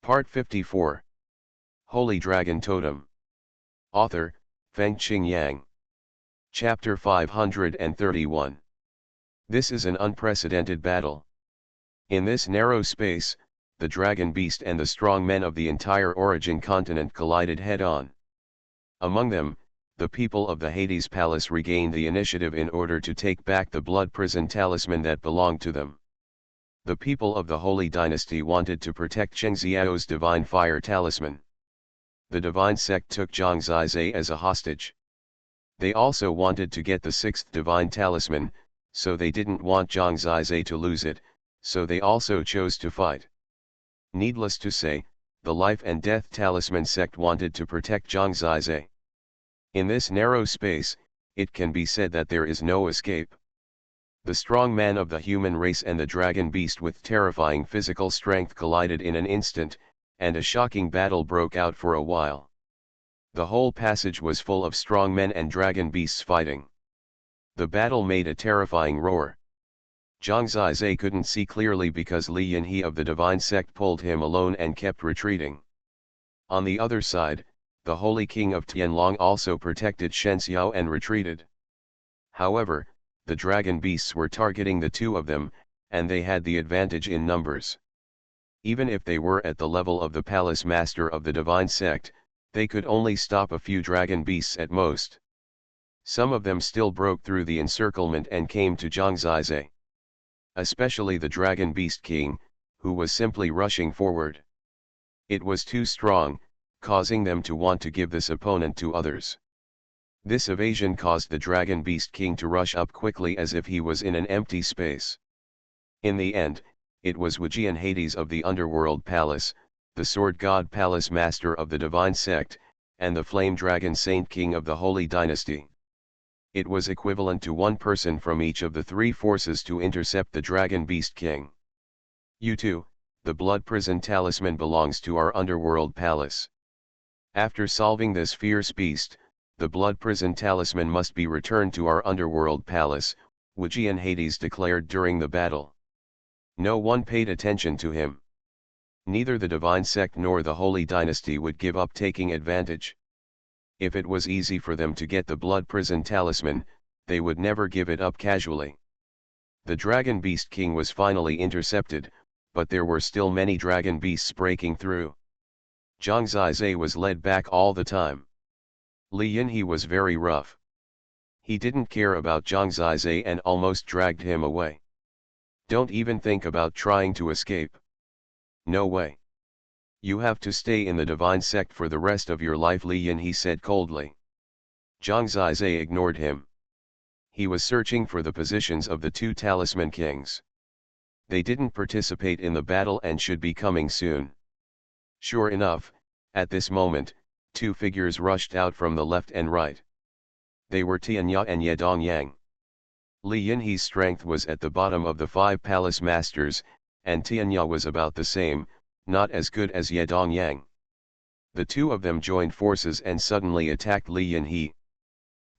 Part 54. Holy Dragon Totem. Author, Fengqing Yang. Chapter 531. This is an unprecedented battle. In this narrow space, the dragon beast and the strong men of the entire Origin continent collided head-on. Among them, the people of the Hades Palace regained the initiative in order to take back the blood prison talisman that belonged to them. The people of the Holy Dynasty wanted to protect Cheng Xiao's divine fire talisman. The divine sect took Zhang Zizai as a hostage. They also wanted to get the sixth divine talisman, so they didn't want Zhang Zizai to lose it, so they also chose to fight. Needless to say, the life and death talisman sect wanted to protect Zhang Zizai. In this narrow space, it can be said that there is no escape. The strong man of the human race and the dragon beast with terrifying physical strength collided in an instant, and a shocking battle broke out for a while. The whole passage was full of strong men and dragon beasts fighting. The battle made a terrifying roar. Zhang Zizai couldn't see clearly because Li Yinhe of the divine sect pulled him alone and kept retreating. On the other side, the Holy King of Tianlong also protected Shen Xiao and retreated. However, the dragon beasts were targeting the two of them, and they had the advantage in numbers. Even if they were at the level of the palace master of the divine sect, they could only stop a few dragon beasts at most. Some of them still broke through the encirclement and came to Zhang Zizai. Especially the dragon beast king, who was simply rushing forward. It was too strong, causing them to want to give this opponent to others. This evasion caused the Dragon Beast King to rush up quickly as if he was in an empty space. In the end, it was Wujian Hades of the Underworld Palace, the Sword God Palace Master of the Divine Sect, and the Flame Dragon Saint King of the Holy Dynasty. It was equivalent to one person from each of the three forces to intercept the Dragon Beast King. You too, the Blood Prison Talisman belongs to our Underworld Palace. After solving this fierce beast, the Blood Prison Talisman must be returned to our Underworld Palace, Wujian Hades declared during the battle. No one paid attention to him. Neither the Divine Sect nor the Holy Dynasty would give up taking advantage. If it was easy for them to get the Blood Prison Talisman, they would never give it up casually. The Dragon Beast King was finally intercepted, but there were still many dragon beasts breaking through. Zhang Zizai was led back all the time. Li Yinhe was very rough. He didn't care about Zhang Zizai and almost dragged him away. Don't even think about trying to escape. No way. You have to stay in the divine sect for the rest of your life, Li Yinhe said coldly. Zhang Zizai ignored him. He was searching for the positions of the two talisman kings. They didn't participate in the battle and should be coming soon. Sure enough, at this moment, two figures rushed out from the left and right. They were Tianya and Yedongyang. Li Yinhe's strength was at the bottom of the five palace masters, and Tianya was about the same, not as good as Yedongyang. The two of them joined forces and suddenly attacked Li Yinhe.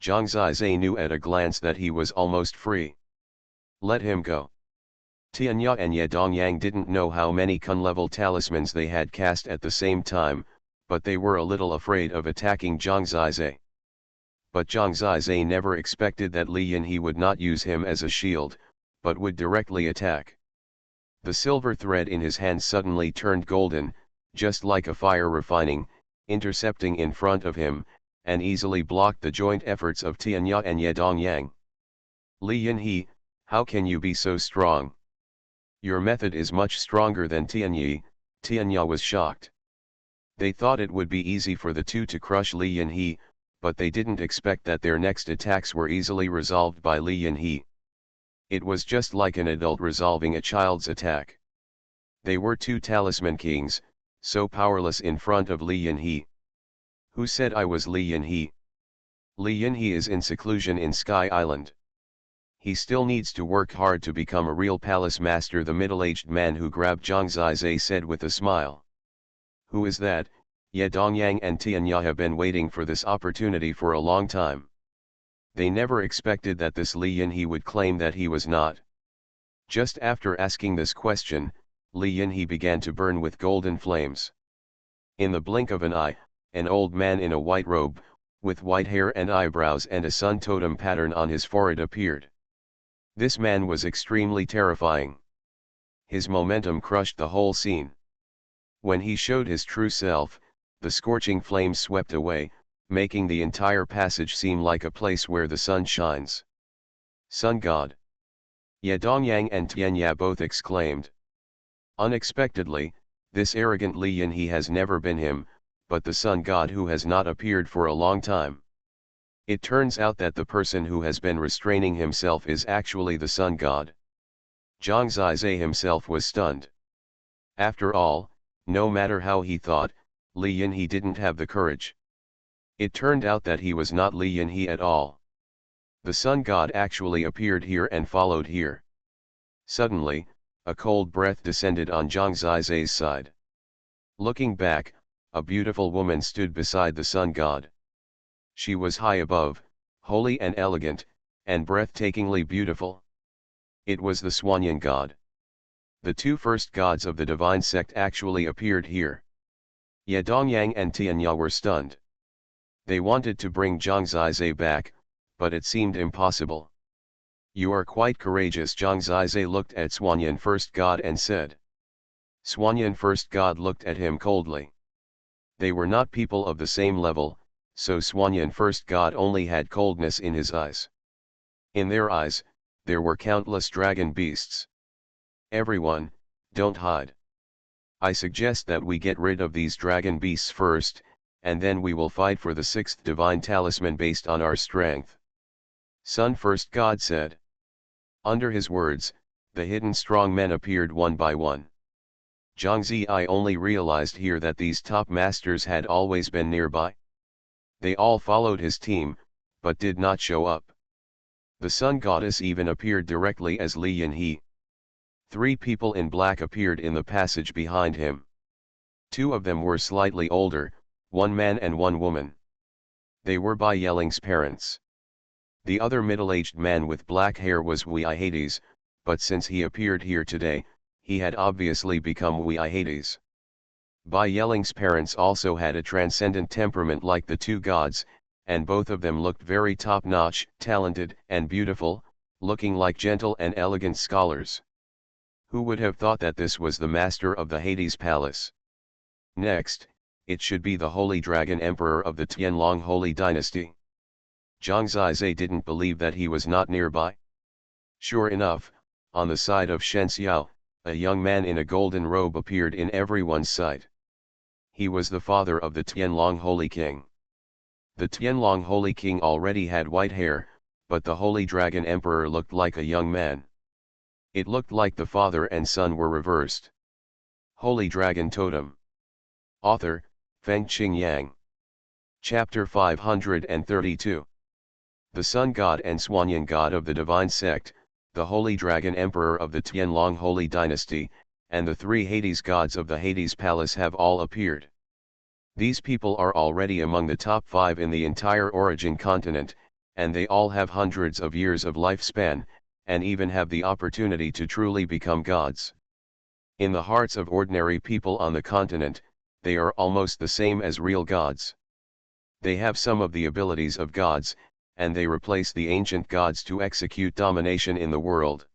Zhang Zizai knew at a glance that he was almost free. Let him go. Tianya and Yedongyang didn't know how many Kun-level talismans they had cast at the same time, but they were a little afraid of attacking Zhang Zizai. But Zhang Zizai never expected that Li Yinhe would not use him as a shield, but would directly attack. The silver thread in his hand suddenly turned golden, just like a fire refining, intercepting in front of him, and easily blocked the joint efforts of Tianya and Yedongyang. Li Yinhe, how can you be so strong? Your method is much stronger than Tianya was shocked. They thought it would be easy for the two to crush Li Yinhe, but they didn't expect that their next attacks were easily resolved by Li Yinhe. It was just like an adult resolving a child's attack. They were two talisman kings, so powerless in front of Li Yinhe. Who said I was Li Yinhe? Li Yinhe is in seclusion in Sky Island. He still needs to work hard to become a real palace master, the middle-aged man who grabbed Zhang Zizai said with a smile. Who is that? Yedongyang and Tianya have been waiting for this opportunity for a long time. They never expected that this Li Yinhe would claim that he was not. Just after asking this question, Li Yinhe began to burn with golden flames. In the blink of an eye, an old man in a white robe, with white hair and eyebrows and a sun totem pattern on his forehead appeared. This man was extremely terrifying. His momentum crushed the whole scene. When he showed his true self, the scorching flames swept away, making the entire passage seem like a place where the sun shines. Sun God! Ye Dongyang and Tianya both exclaimed. Unexpectedly, this arrogant Li Yinhe has never been him, but the sun god who has not appeared for a long time. It turns out that the person who has been restraining himself is actually the sun god. Zhang Zizai himself was stunned. After all, no matter how he thought, Li Yinhe didn't have the courage. It turned out that he was not Li Yinhe at all. The sun god actually appeared here and followed here. Suddenly, a cold breath descended on Zhang Zizai's side. Looking back, a beautiful woman stood beside the sun god. She was high above, holy and elegant, and breathtakingly beautiful. It was the Xuanhuan god. The two first gods of the divine sect actually appeared here. Ye Dongyang and Tianya were stunned. They wanted to bring Zhang Zizai back, but it seemed impossible. You are quite courageous. Zhang Zizai looked at Xuanhuan first god and said. Xuanhuan first god looked at him coldly. They were not people of the same level, so Xuanhuan first god only had coldness in his eyes. In their eyes, there were countless dragon beasts. Everyone, don't hide. I suggest that we get rid of these dragon beasts first, and then we will fight for the sixth divine talisman based on our strength. Sun first god said. Under his words, the hidden strong men appeared one by one. Zhang Zizai only realized here that these top masters had always been nearby. They all followed his team, but did not show up. The sun goddess even appeared directly as Li Yinhe. 3 people in black appeared in the passage behind him. 2 of them were slightly older, 1 man and 1 woman. They were Bai Yeling's parents. The other middle-aged man with black hair was Wei Hades, but since he appeared here today, he had obviously become Wei Hades. Bai Yeling's parents also had a transcendent temperament like the 2 gods, and both of them looked very top-notch, talented and beautiful, looking like gentle and elegant scholars. Who would have thought that this was the master of the Hades Palace? Next, it should be the Holy Dragon Emperor of the Tianlong Holy Dynasty. Zhang Zizai didn't believe that he was not nearby. Sure enough, on the side of Shen Xiao, a young man in a golden robe appeared in everyone's sight. He was the father of the Tianlong Holy King. The Tianlong Holy King already had white hair, but the Holy Dragon Emperor looked like a young man. It looked like the father and son were reversed. Holy Dragon Totem. Author, Fengqing Yang. Chapter 532. The Sun God and Xuanhuan God of the Divine Sect, the Holy Dragon Emperor of the Tianlong Holy Dynasty, and the 3 Hades gods of the Hades Palace have all appeared. These people are already among the top 5 in the entire Origin continent, and they all have hundreds of years of lifespan, and even have the opportunity to truly become gods. In the hearts of ordinary people on the continent, they are almost the same as real gods. They have some of the abilities of gods, and they replace the ancient gods to execute domination in the world.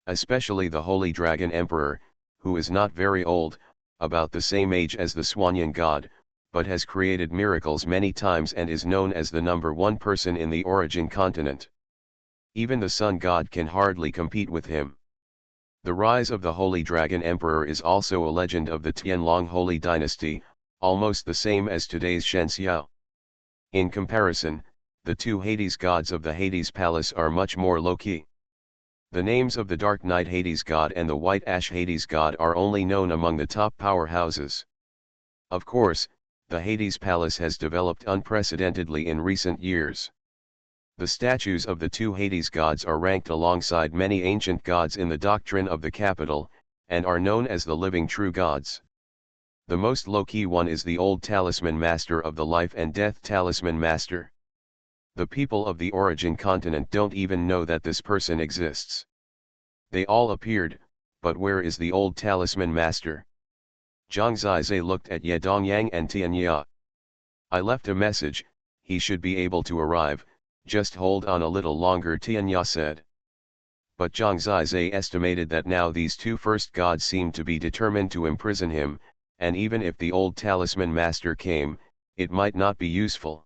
Especially the Holy Dragon Emperor, who is not very old, about the same age as the Xuanhuan God, but has created miracles many times and is known as the #1 person in the Origin continent. Even the Sun God can hardly compete with him. The rise of the Holy Dragon Emperor is also a legend of the Tianlong Holy Dynasty, almost the same as today's Shen Xiao. In comparison, the 2 Hades gods of the Hades Palace are much more low-key. The names of the Dark Knight Hades God and the White Ash Hades God are only known among the top powerhouses. Of course, the Hades Palace has developed unprecedentedly in recent years. The statues of the 2 Hades gods are ranked alongside many ancient gods in the doctrine of the capital, and are known as the living true gods. The most low-key one is the old Talisman Master of the Life and Death Talisman Master. The people of the Origin continent don't even know that this person exists. They all appeared, but where is the old talisman master? Zhang Zizai looked at Ye Dongyang and Tianya. I left a message, he should be able to arrive, just hold on a little longer, Tianya said. But Zhang Zizai estimated that now these two first gods seemed to be determined to imprison him, and even if the old talisman master came, it might not be useful.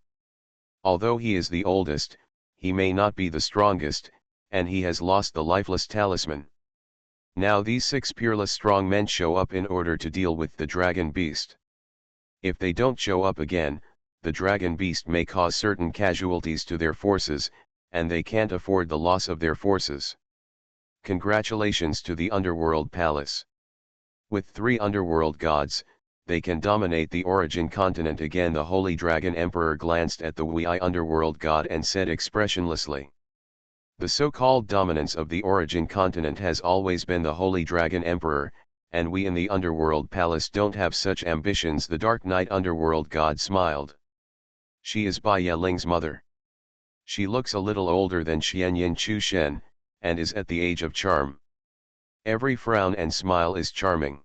Although he is the oldest, he may not be the strongest, and he has lost the lifeless talisman. Now these 6 peerless strong men show up in order to deal with the dragon beast. If they don't show up again, the dragon beast may cause certain casualties to their forces, and they can't afford the loss of their forces. Congratulations to the Underworld Palace. With 3 underworld gods, they can dominate the origin continent again. The Holy Dragon Emperor glanced at the Wei underworld god and said expressionlessly. The so-called dominance of the origin continent has always been the Holy Dragon Emperor, and we in the Underworld Palace don't have such ambitions. The Dark Knight Underworld God smiled. She is Bai Yeling's mother. She looks a little older than Xianyin Chu Shen, and is at the age of charm. Every frown and smile is charming.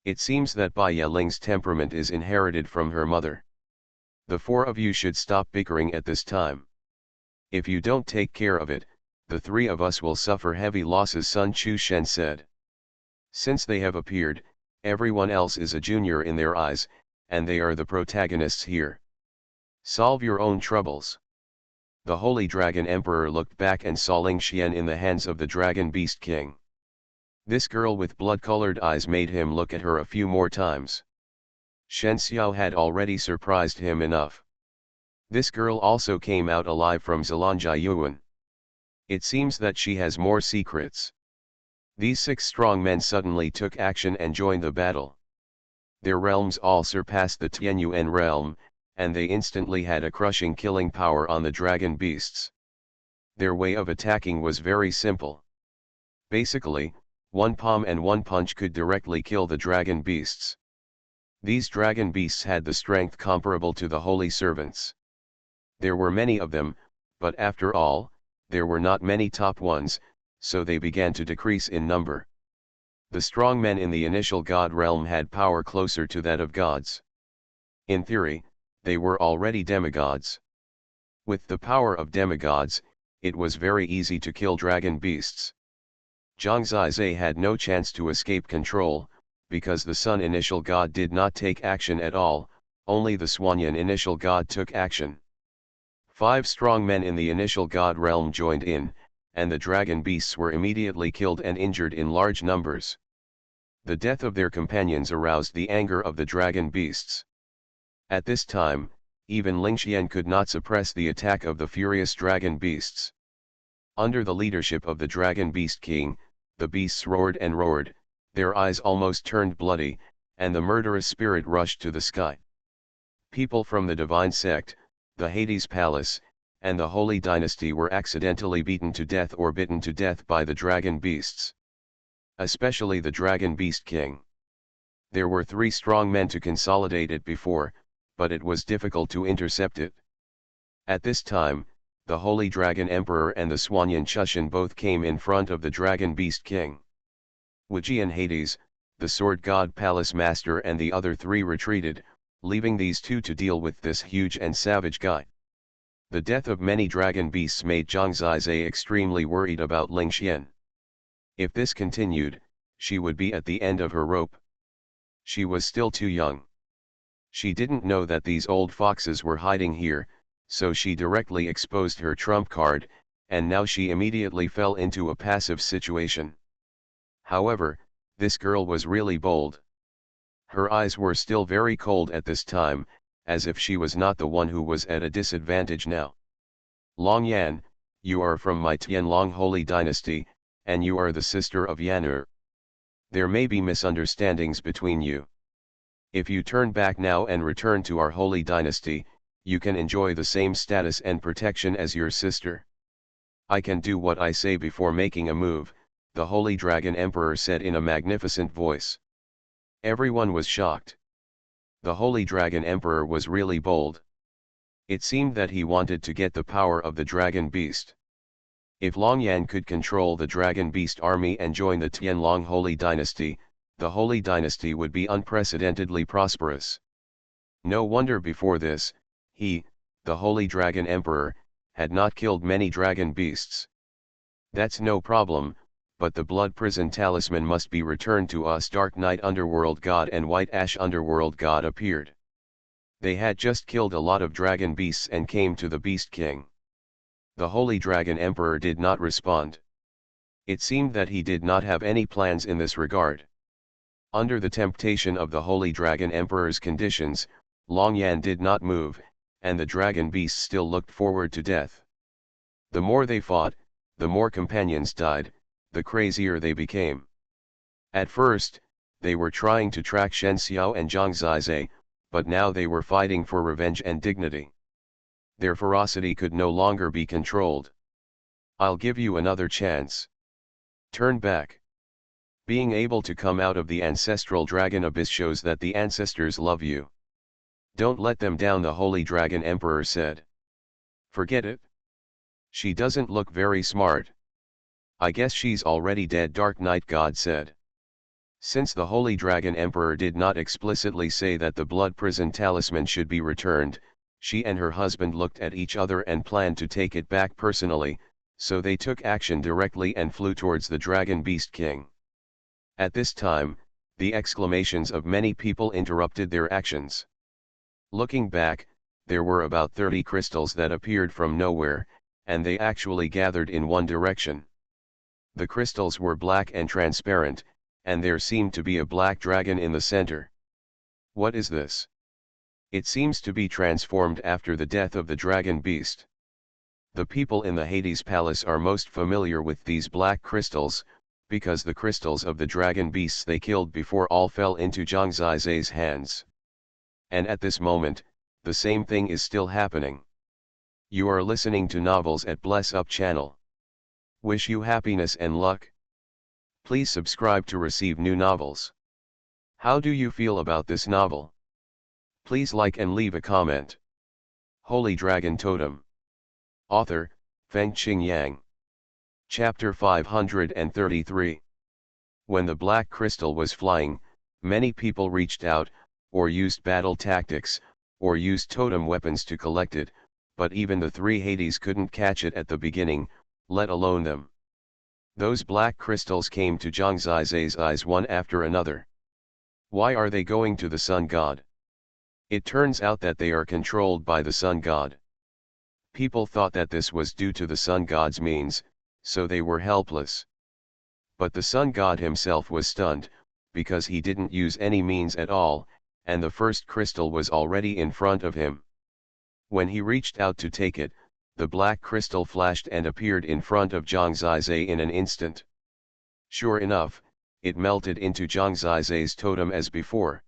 It seems that Bai Yeling's temperament is inherited from her mother. The 4 of you should stop bickering at this time. If you don't take care of it, the 3 of us will suffer heavy losses, Sun Chu Shen said. Since they have appeared, everyone else is a junior in their eyes, and they are the protagonists here. Solve your own troubles. The Holy Dragon Emperor looked back and saw Ling Xian in the hands of the Dragon Beast King. This girl with blood-colored eyes made him look at her a few more times. Shen Xiao had already surprised him enough. This girl also came out alive from Zilongjia. It seems that she has more secrets. These 6 strong men suddenly took action and joined the battle. Their realms all surpassed the Tianyuan realm, and they instantly had a crushing killing power on the dragon beasts. Their way of attacking was very simple. Basically, 1 palm and 1 punch could directly kill the dragon beasts. These dragon beasts had the strength comparable to the holy servants. There were many of them, but after all, there were not many top ones, so they began to decrease in number. The strong men in the initial god realm had power closer to that of gods. In theory, they were already demigods. With the power of demigods, it was very easy to kill dragon beasts. Zhang Zizai had no chance to escape control, because the Sun initial god did not take action at all, only the Xuanhuan initial god took action. 5 strong men in the initial god realm joined in, and the dragon beasts were immediately killed and injured in large numbers. The death of their companions aroused the anger of the dragon beasts. At this time, even Ling Xian could not suppress the attack of the furious dragon beasts. Under the leadership of the Dragon Beast King, the beasts roared and roared, their eyes almost turned bloody, and the murderous spirit rushed to the sky. People from the divine sect, the Hades Palace, and the Holy Dynasty were accidentally beaten to death or bitten to death by the dragon beasts. Especially the Dragon Beast King. There were 3 strong men to consolidate it before, but it was difficult to intercept it. At this time, the Holy Dragon Emperor and the Xuanhuan Chushan both came in front of the Dragon Beast King. Wuji and Hades, the Sword God Palace Master, and the other 3 retreated, leaving these 2 to deal with this huge and savage guy. The death of many dragon beasts made Zhang Zizai extremely worried about Ling Xian. If this continued, she would be at the end of her rope. She was still too young. She didn't know that these old foxes were hiding here, so she directly exposed her trump card, and now she immediately fell into a passive situation. However, this girl was really bold. Her eyes were still very cold at this time, as if she was not the one who was at a disadvantage now. Long Yan, you are from my Tianlong Holy Dynasty, and you are the sister of Yan'er. There may be misunderstandings between you. If you turn back now and return to our Holy Dynasty, you can enjoy the same status and protection as your sister. I can do what I say before making a move, the Holy Dragon Emperor said in a magnificent voice. Everyone was shocked. The Holy Dragon Emperor was really bold. It seemed that he wanted to get the power of the dragon beast. If Longyan could control the Dragon Beast army and join the Tianlong Holy Dynasty, the Holy Dynasty would be unprecedentedly prosperous. No wonder before this, he, the Holy Dragon Emperor, had not killed many dragon beasts. That's no problem, but the Blood Prison Talisman must be returned to us. Dark Night Underworld God and White Ash Underworld God appeared. They had just killed a lot of dragon beasts and came to the Beast King. The Holy Dragon Emperor did not respond. It seemed that he did not have any plans in this regard. Under the temptation of the Holy Dragon Emperor's conditions, Longyan did not move, and the dragon beasts still looked forward to death. The more they fought, the more companions died, the crazier they became. At first, they were trying to track Shen Xiao and Zhang Zizai, but now they were fighting for revenge and dignity. Their ferocity could no longer be controlled. I'll give you another chance. Turn back. Being able to come out of the ancestral dragon abyss shows that the ancestors love you. Don't let them down, the Holy Dragon Emperor said. Forget it. She doesn't look very smart. I guess she's already dead, Dark Knight God said. Since the Holy Dragon Emperor did not explicitly say that the Blood Prison Talisman should be returned, she and her husband looked at each other and planned to take it back personally, so they took action directly and flew towards the Dragon Beast King. At this time, the exclamations of many people interrupted their actions. Looking back, there were about 30 crystals that appeared from nowhere, and they actually gathered in one direction. The crystals were black and transparent, and there seemed to be a black dragon in the center. What is this? It seems to be transformed after the death of the dragon beast. The people in the Hades Palace are most familiar with these black crystals, because the crystals of the dragon beasts they killed before all fell into Zhang Zizai's hands. And at this moment, the same thing is still happening. You are listening to Novels at Bless Up channel. Wish you happiness and luck. Please subscribe to receive new novels. How do you feel about this novel? Please like and leave a comment. Holy Dragon Totem. Author, Fengqing Yang. Chapter 533. When the black crystal was flying, many people reached out, or used battle tactics, or used totem weapons to collect it, but even the three Hades couldn't catch it at the beginning, let alone them. Those black crystals came to Zhang Zizai's eyes one after another. Why are they going to the Sun God? It turns out that they are controlled by the Sun God. People thought that this was due to the Sun God's means, so they were helpless. But the Sun God himself was stunned, because he didn't use any means at all, and the first crystal was already in front of him. When he reached out to take it, the black crystal flashed and appeared in front of Zhang Zizai in an instant. Sure enough, it melted into Zhang Zizai's totem as before.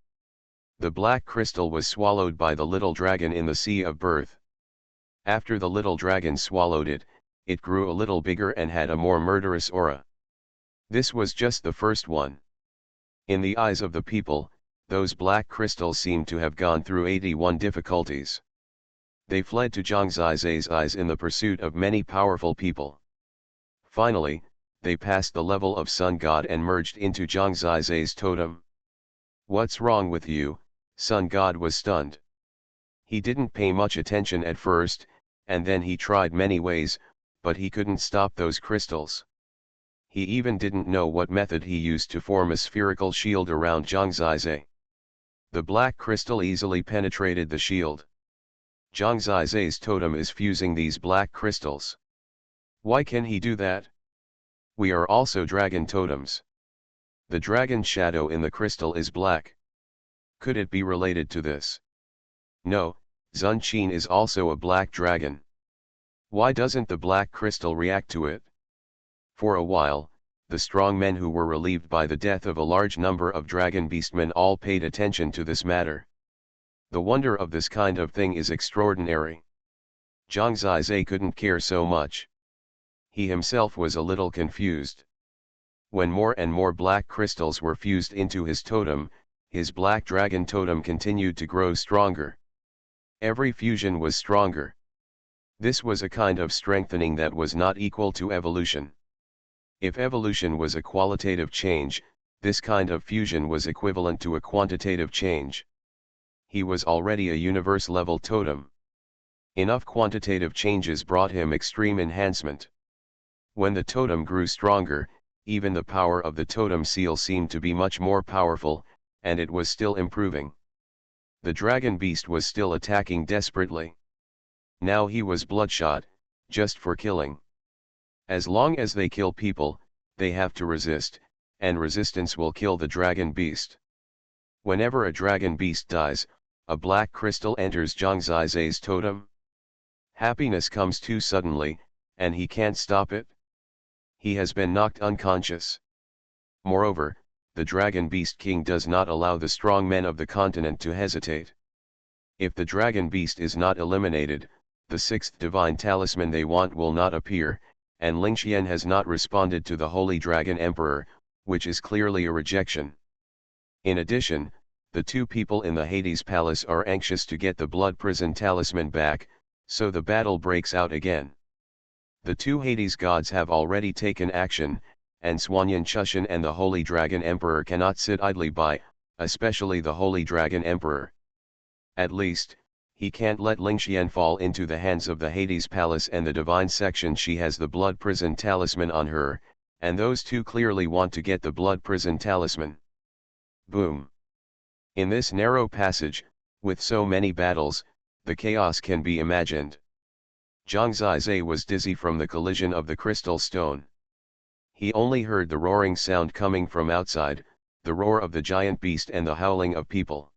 The black crystal was swallowed by the little dragon in the Sea of Birth. After the little dragon swallowed it, it grew a little bigger and had a more murderous aura. This was just the first one. In the eyes of the people, those black crystals seemed to have gone through 81 difficulties. They fled to Zhang Zizai's eyes in the pursuit of many powerful people. Finally, they passed the level of Sun God and merged into Zhang Zizai's totem. What's wrong with you? Sun God was stunned. He didn't pay much attention at first, and then he tried many ways, but he couldn't stop those crystals. He even didn't know what method he used to form a spherical shield around Zhang Zizai. The black crystal easily penetrated the shield. Zhang Zizai's totem is fusing these black crystals. Why can he do that? We are also dragon totems. The dragon shadow in the crystal is black. Could it be related to this? No, Zun Qin is also a black dragon. Why doesn't the black crystal react to it? For a while, the strong men who were relieved by the death of a large number of dragon beastmen all paid attention to this matter. The wonder of this kind of thing is extraordinary. Zhang Zizai couldn't care so much. He himself was a little confused. When more and more black crystals were fused into his totem, his black dragon totem continued to grow stronger. Every fusion was stronger. This was a kind of strengthening that was not equal to evolution. If evolution was a qualitative change, this kind of fusion was equivalent to a quantitative change. He was already a universe-level totem. Enough quantitative changes brought him extreme enhancement. When the totem grew stronger, even the power of the totem seal seemed to be much more powerful, and it was still improving. The dragon beast was still attacking desperately. Now he was bloodshot, just for killing. As long as they kill people, they have to resist, and resistance will kill the dragon beast. Whenever a dragon beast dies, a black crystal enters Zhang Zizai's totem. Happiness comes too suddenly, and he can't stop it. He has been knocked unconscious. Moreover, the Dragon Beast King does not allow the strong men of the continent to hesitate. If the Dragon Beast is not eliminated, the sixth divine talisman they want will not appear, and Lingxian has not responded to the Holy Dragon Emperor, which is clearly a rejection. In addition, the two people in the Hades Palace are anxious to get the Blood Prison Talisman back, so the battle breaks out again. The two Hades gods have already taken action, and Xuanhuan Chushan and the Holy Dragon Emperor cannot sit idly by, especially the Holy Dragon Emperor. At least, he can't let Lingxian fall into the hands of the Hades Palace and the Divine Section. She has the Blood Prison Talisman on her, and those two clearly want to get the Blood Prison Talisman. Boom! In this narrow passage, with so many battles, the chaos can be imagined. Zhang Zizai was dizzy from the collision of the crystal stone. He only heard the roaring sound coming from outside, the roar of the giant beast and the howling of people.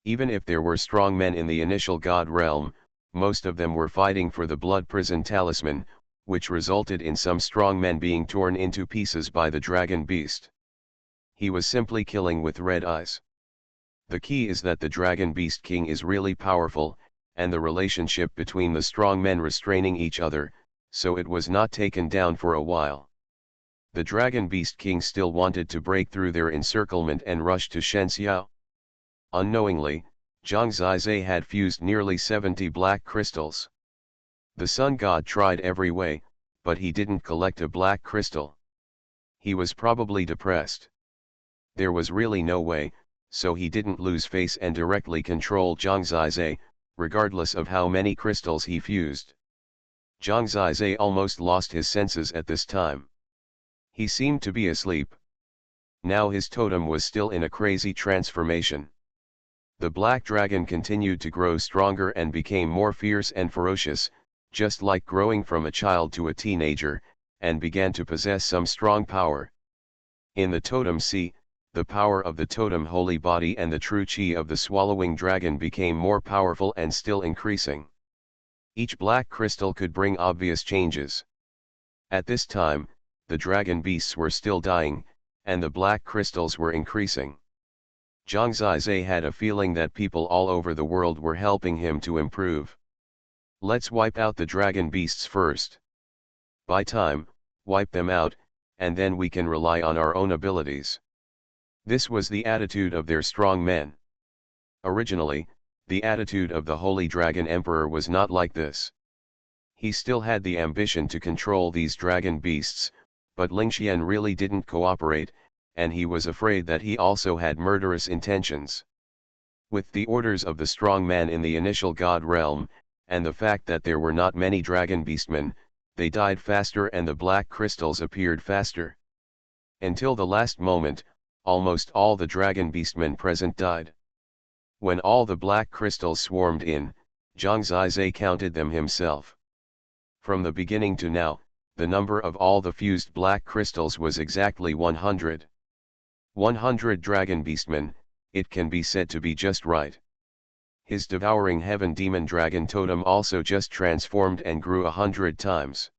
Even if there were strong men in the initial god realm, most of them were fighting for the Blood Prison Talisman, which resulted in some strong men being torn into pieces by the dragon beast. He was simply killing with red eyes. The key is that the Dragon Beast King is really powerful, and the relationship between the strong men restraining each other, so it was not taken down for a while. The Dragon Beast King still wanted to break through their encirclement and rush to Shenxiao. Unknowingly, Zhang Zizai had fused nearly 70 black crystals. The sun god tried every way, but he didn't collect a black crystal. He was probably depressed. There was really no way, so he didn't lose face and directly control Zhang Zizai, regardless of how many crystals he fused. Zhang Zizai almost lost his senses at this time. He seemed to be asleep. Now his totem was still in a crazy transformation. The black dragon continued to grow stronger and became more fierce and ferocious, just like growing from a child to a teenager, and began to possess some strong power. In the totem sea, the power of the totem holy body and the true chi of the swallowing dragon became more powerful and still increasing. Each black crystal could bring obvious changes. At this time, the dragon beasts were still dying, and the black crystals were increasing. Zhang Zizai had a feeling that people all over the world were helping him to improve. Let's wipe out the dragon beasts first. By time, wipe them out, and then we can rely on our own abilities. This was the attitude of their strong men. Originally, the attitude of the Holy Dragon Emperor was not like this. He still had the ambition to control these dragon beasts, but Lingxian really didn't cooperate, and he was afraid that he also had murderous intentions. With the orders of the strong man in the initial god realm, and the fact that there were not many dragon beastmen, they died faster and the black crystals appeared faster. Until the last moment, almost all the dragon beastmen present died. When all the black crystals swarmed in, Zhang Zizai counted them himself. From the beginning to now, the number of all the fused black crystals was exactly 100. 100 dragon beastmen, it can be said to be just right. His devouring heaven demon dragon totem also just transformed and grew 100 times.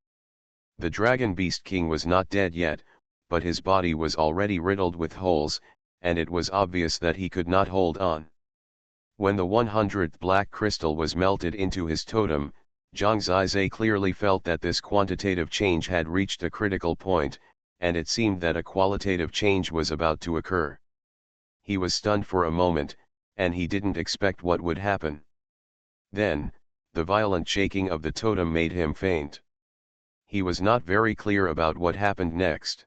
The dragon beast king was not dead yet, but his body was already riddled with holes, and it was obvious that he could not hold on. When the 100th black crystal was melted into his totem, Zhang Zizai clearly felt that this quantitative change had reached a critical point, and it seemed that a qualitative change was about to occur. He was stunned for a moment, and he didn't expect what would happen. Then, the violent shaking of the totem made him faint. He was not very clear about what happened next.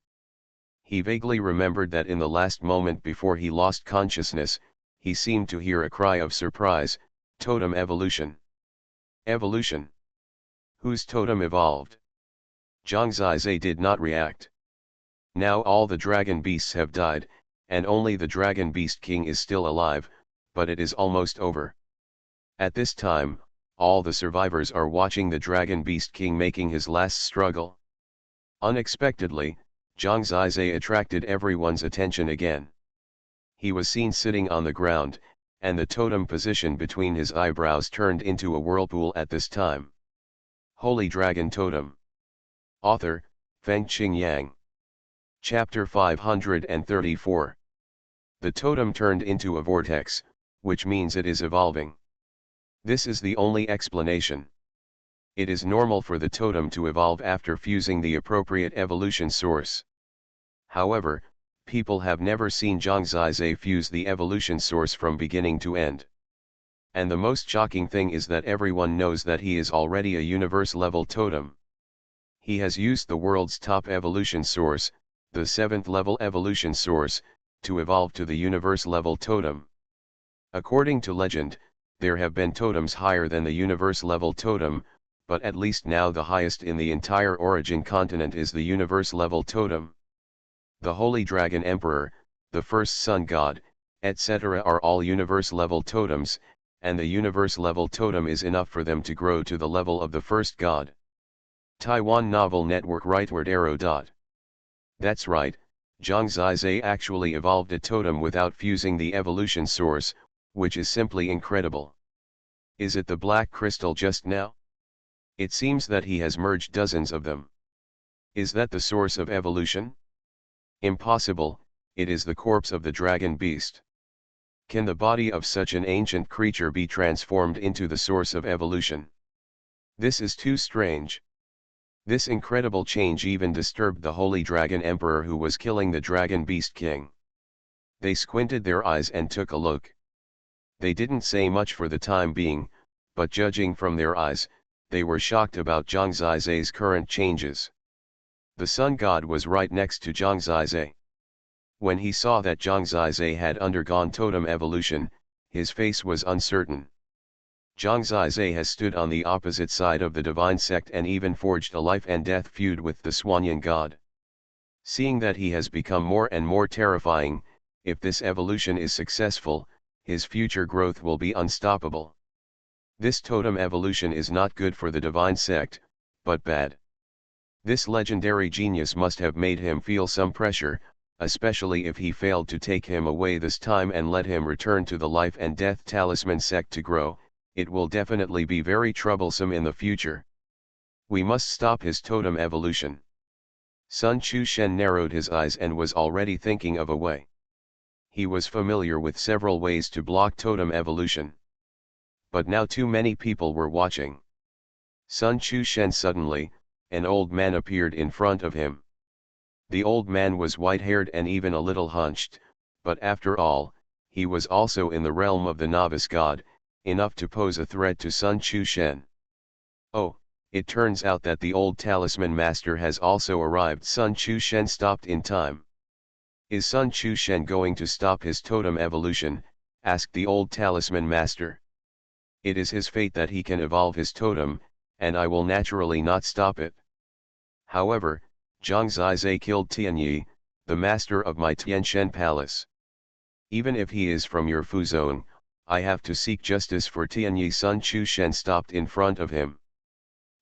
He vaguely remembered that in the last moment before he lost consciousness, he seemed to hear a cry of surprise, "Totem evolution! Evolution! Whose totem evolved?" Zhang Zizai did not react. Now all the dragon beasts have died, and only the dragon beast king is still alive, but it is almost over. At this time, all the survivors are watching the dragon beast king making his last struggle. Unexpectedly, Zhang Zizai attracted everyone's attention again. He was seen sitting on the ground, and the totem position between his eyebrows turned into a whirlpool at this time. Holy Dragon Totem. Author, Fengqing Yang. Chapter 534. The totem turned into a vortex, which means it is evolving. This is the only explanation. It is normal for the totem to evolve after fusing the appropriate evolution source. However, people have never seen Zhang Zizai fuse the evolution source from beginning to end. And the most shocking thing is that everyone knows that he is already a universe-level totem. He has used the world's top evolution source, the 7th level evolution source, to evolve to the universe-level totem. According to legend, there have been totems higher than the universe-level totem, but at least now the highest in the entire origin continent is the universe-level totem. The Holy Dragon Emperor, the first Sun God, etc. are all universe-level totems, and the universe-level totem is enough for them to grow to the level of the first God. Taiwan Novel Network Rightward Arrow. That's right, Zhang Zizai actually evolved a totem without fusing the evolution source, which is simply incredible. Is it the black crystal just now? It seems that he has merged dozens of them. Is that the source of evolution? Impossible, it is the corpse of the dragon beast. Can the body of such an ancient creature be transformed into the source of evolution? This is too strange. This incredible change even disturbed the Holy Dragon Emperor who was killing the Dragon Beast King. They squinted their eyes and took a look. They didn't say much for the time being, but judging from their eyes, they were shocked about Zhang Zizai's current changes. The Sun God was right next to Zhang Zizai. When he saw that Zhang Zizai had undergone totem evolution, his face was uncertain. Zhang Zizai has stood on the opposite side of the divine sect and even forged a life and death feud with the Xuanhuan god. Seeing that he has become more and more terrifying, if this evolution is successful, his future growth will be unstoppable. This totem evolution is not good for the divine sect, but bad. This legendary genius must have made him feel some pressure, especially if he failed to take him away this time and let him return to the life and death talisman sect to grow. It will definitely be very troublesome in the future. We must stop his totem evolution. Sun Chushen narrowed his eyes and was already thinking of a way. He was familiar with several ways to block totem evolution. But now too many people were watching. Sun Chushen suddenly, an old man appeared in front of him. The old man was white-haired and even a little hunched, but after all, he was also in the realm of the novice god, enough to pose a threat to Sun Chushen. Oh, it turns out that the old talisman master has also arrived. Sun Chushen stopped in time. Is Sun Chushen going to stop his totem evolution? Asked the old talisman master. It is his fate that he can evolve his totem, and I will naturally not stop it. However, Zhang Zizai killed Tianyi, the master of my Tianshen palace. Even if he is from your Fu zone, I have to seek justice for Tianyi. Sun Chushen stopped in front of him.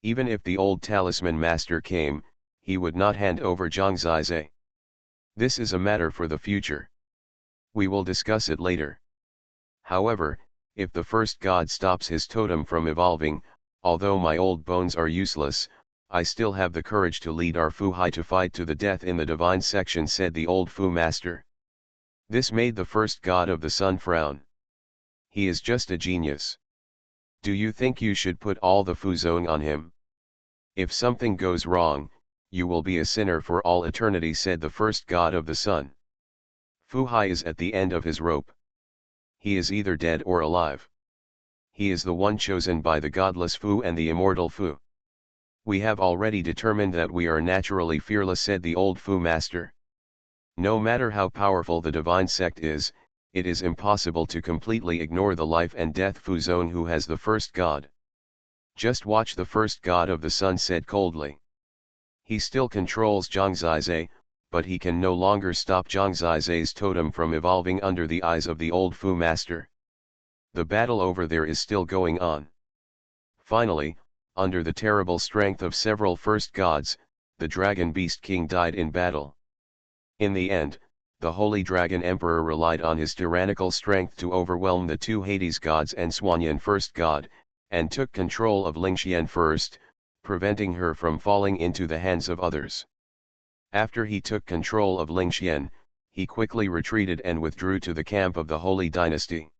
Even if the old talisman master came, he would not hand over Zhang Zizai. This is a matter for the future. We will discuss it later. However, if the first god stops his totem from evolving, although my old bones are useless, I still have the courage to lead our Fu Hai to fight to the death in the divine section, said the old Fu master. This made the first god of the sun frown. He is just a genius. Do you think you should put all the Fu zone on him? If something goes wrong, you will be a sinner for all eternity, said the first god of the sun. Fu Hai is at the end of his rope. He is either dead or alive. he is the one chosen by the godless Fu and the immortal Fu. We have already determined that we are naturally fearless, said the old Fu master. No matter how powerful the divine sect is, it is impossible to completely ignore the life and death Fu zone who has the first god. Just watch the first god of the sun said coldly. He still controls Zhangzizhe, but he can no longer stop Zhangzizhe's totem from evolving under the eyes of the old Fu master. The battle over there is still going on. Finally, under the terrible strength of several first gods, the Dragon Beast King died in battle. In the end, the Holy Dragon Emperor relied on his tyrannical strength to overwhelm the two Hades gods and Xuanhuan first god, and took control of Lingxian first, preventing her from falling into the hands of others. After he took control of Lingxian, he quickly retreated and withdrew to the camp of the Holy Dynasty.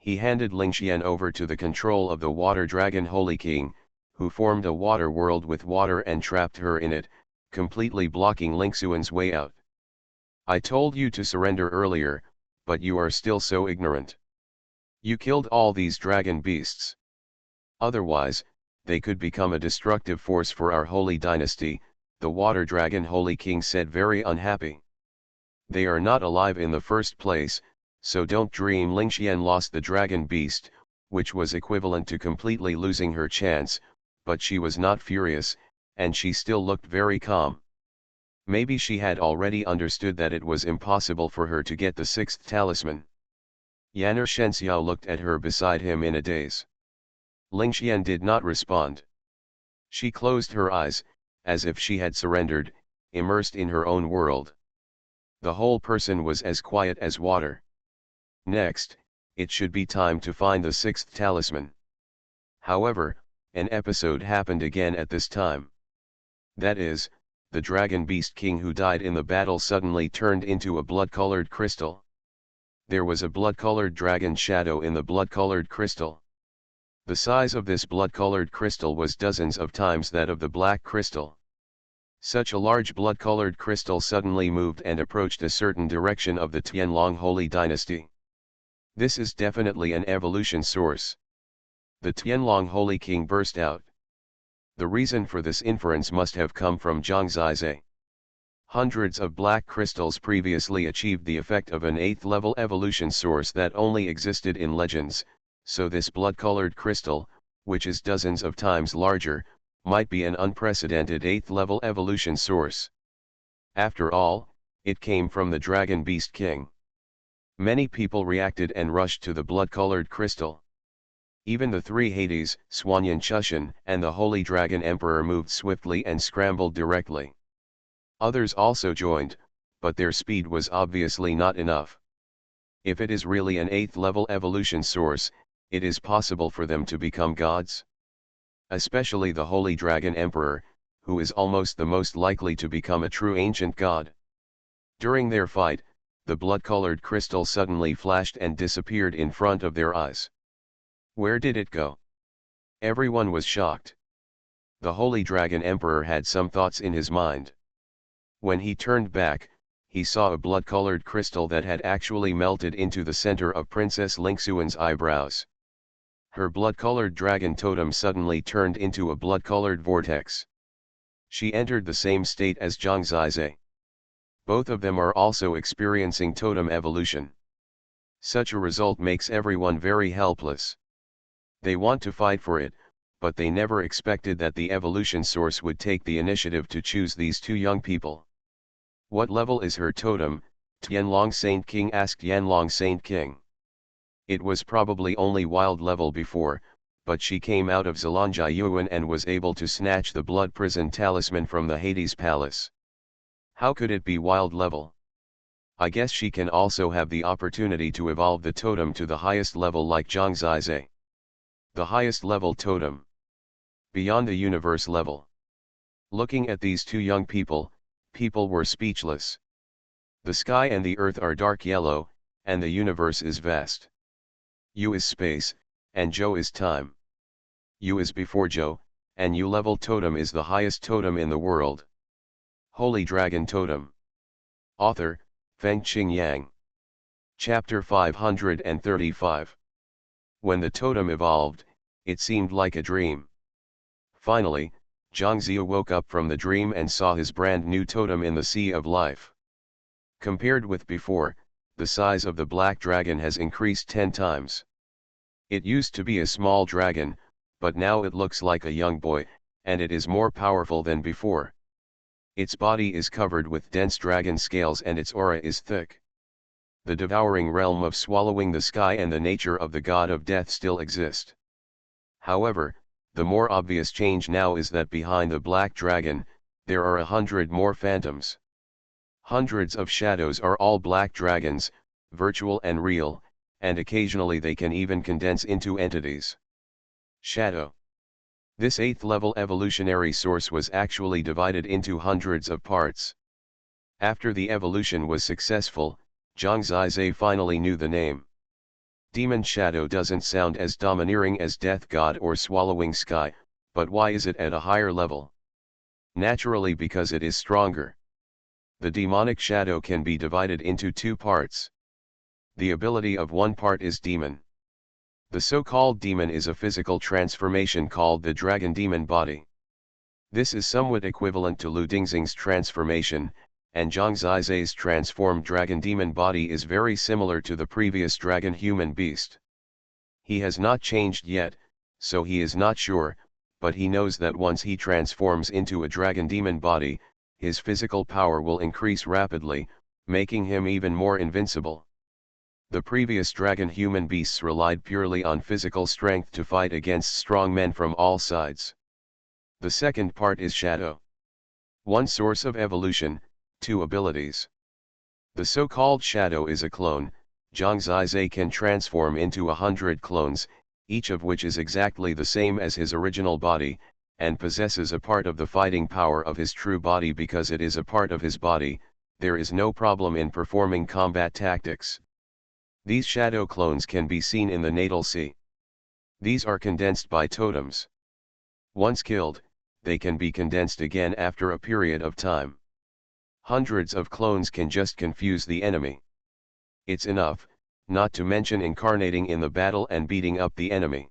He handed Lingxian over to the control of the Water Dragon Holy King, who formed a water world with water and trapped her in it, completely blocking Lingxuan's way out. I told you to surrender earlier, but you are still so ignorant. You killed all these dragon beasts. Otherwise, they could become a destructive force for our holy dynasty, the Water Dragon Holy King said, very unhappy. They are not alive in the first place, so don't dream. Lingxian lost the dragon beast, which was equivalent to completely losing her chance, but she was not furious, and she still looked very calm. Maybe she had already understood that it was impossible for her to get the sixth talisman. Yaner Shenxiao looked at her beside him in a daze. Lingxian did not respond. She closed her eyes, as if she had surrendered, immersed in her own world. The whole person was as quiet as water. Next, it should be time to find the sixth talisman. However, an episode happened again at this time. That is, the Dragon Beast King who died in the battle suddenly turned into a blood-colored crystal. There was a blood-colored dragon shadow in the blood-colored crystal. The size of this blood-colored crystal was dozens of times that of the black crystal. Such a large blood-colored crystal suddenly moved and approached a certain direction of the Tianlong Holy Dynasty. This is definitely an evolution source. The Tianlong Holy King burst out. The reason for this inference must have come from Zhangzizhe. Hundreds of black crystals previously achieved the effect of an 8th level evolution source that only existed in legends, so this blood-colored crystal, which is dozens of times larger, might be an unprecedented 8th level evolution source. After all, it came from the Dragon Beast King. Many people reacted and rushed to the blood-colored crystal. Even the three Hades, Xuanhuan Chushan, and the Holy Dragon Emperor moved swiftly and scrambled directly. Others also joined, but their speed was obviously not enough. If it is really an 8th level evolution source, it is possible for them to become gods. Especially the Holy Dragon Emperor, who is almost the most likely to become a true ancient god. During their fight, the blood-colored crystal suddenly flashed and disappeared in front of their eyes. Where did it go? Everyone was shocked. The Holy Dragon Emperor had some thoughts in his mind. When he turned back, he saw a blood-colored crystal that had actually melted into the center of Princess Lingxuan's eyebrows. Her blood-colored dragon totem suddenly turned into a blood-colored vortex. She entered the same state as Zhangzizhe. Both of them are also experiencing totem evolution. Such a result makes everyone very helpless. They want to fight for it, but they never expected that the evolution source would take the initiative to choose these two young people. What level is her totem? Tianlong Saint King asked Yanlong Saint King. It was probably only wild level before, but she came out of Zilongyuan and was able to snatch the blood prison talisman from the Hades Palace. How could it be wild level? I guess she can also have the opportunity to evolve the totem to the highest level like Zhangzizhe. The highest level totem. Beyond the universe level. Looking at these two young people, people were speechless. The sky and the earth are dark yellow, and the universe is vast. U is space, and Zhou is time. U is before Zhou, and U level totem is the highest totem in the world. Holy Dragon Totem. Author, Fengqing Yang. Chapter 535. When the totem evolved, it seemed like a dream. Finally, Zhang Zia woke up from the dream and saw his brand new totem in the sea of life. Compared with before, the size of the black dragon has increased 10 times. It used to be a small dragon, but now it looks like a young boy, and it is more powerful than before. Its body is covered with dense dragon scales and its aura is thick. The devouring realm of swallowing the sky and the nature of the god of death still exist. However, the more obvious change now is that behind the black dragon, there are 100 more phantoms. Hundreds of shadows are all black dragons, virtual and real, and occasionally they can even condense into entities. Shadow. This 8th level evolutionary source was actually divided into hundreds of parts. After the evolution was successful, Zhang Zizai finally knew the name. Demon Shadow doesn't sound as domineering as Death God or Swallowing Sky, but why is it at a higher level? Naturally, because it is stronger. The demonic shadow can be divided into 2 parts. The ability of one part is demon. The so-called demon is a physical transformation called the dragon demon body. This is somewhat equivalent to Lu Dingxing's transformation, and Zhang Zizai's transformed dragon demon body is very similar to the previous dragon human beast. He has not changed yet, so he is not sure, but he knows that once he transforms into a dragon demon body, his physical power will increase rapidly, making him even more invincible. The previous dragon human beasts relied purely on physical strength to fight against strong men from all sides. The second part is shadow. One source of evolution, 2 abilities. The so-called shadow is a clone. Zhang Zizai can transform into 100 clones, each of which is exactly the same as his original body, and possesses a part of the fighting power of his true body. Because it is a part of his body, there is no problem in performing combat tactics. These shadow clones can be seen in the natal sea. These are condensed by totems. Once killed, they can be condensed again after a period of time. Hundreds of clones can just confuse the enemy. It's enough, not to mention incarnating in the battle and beating up the enemy.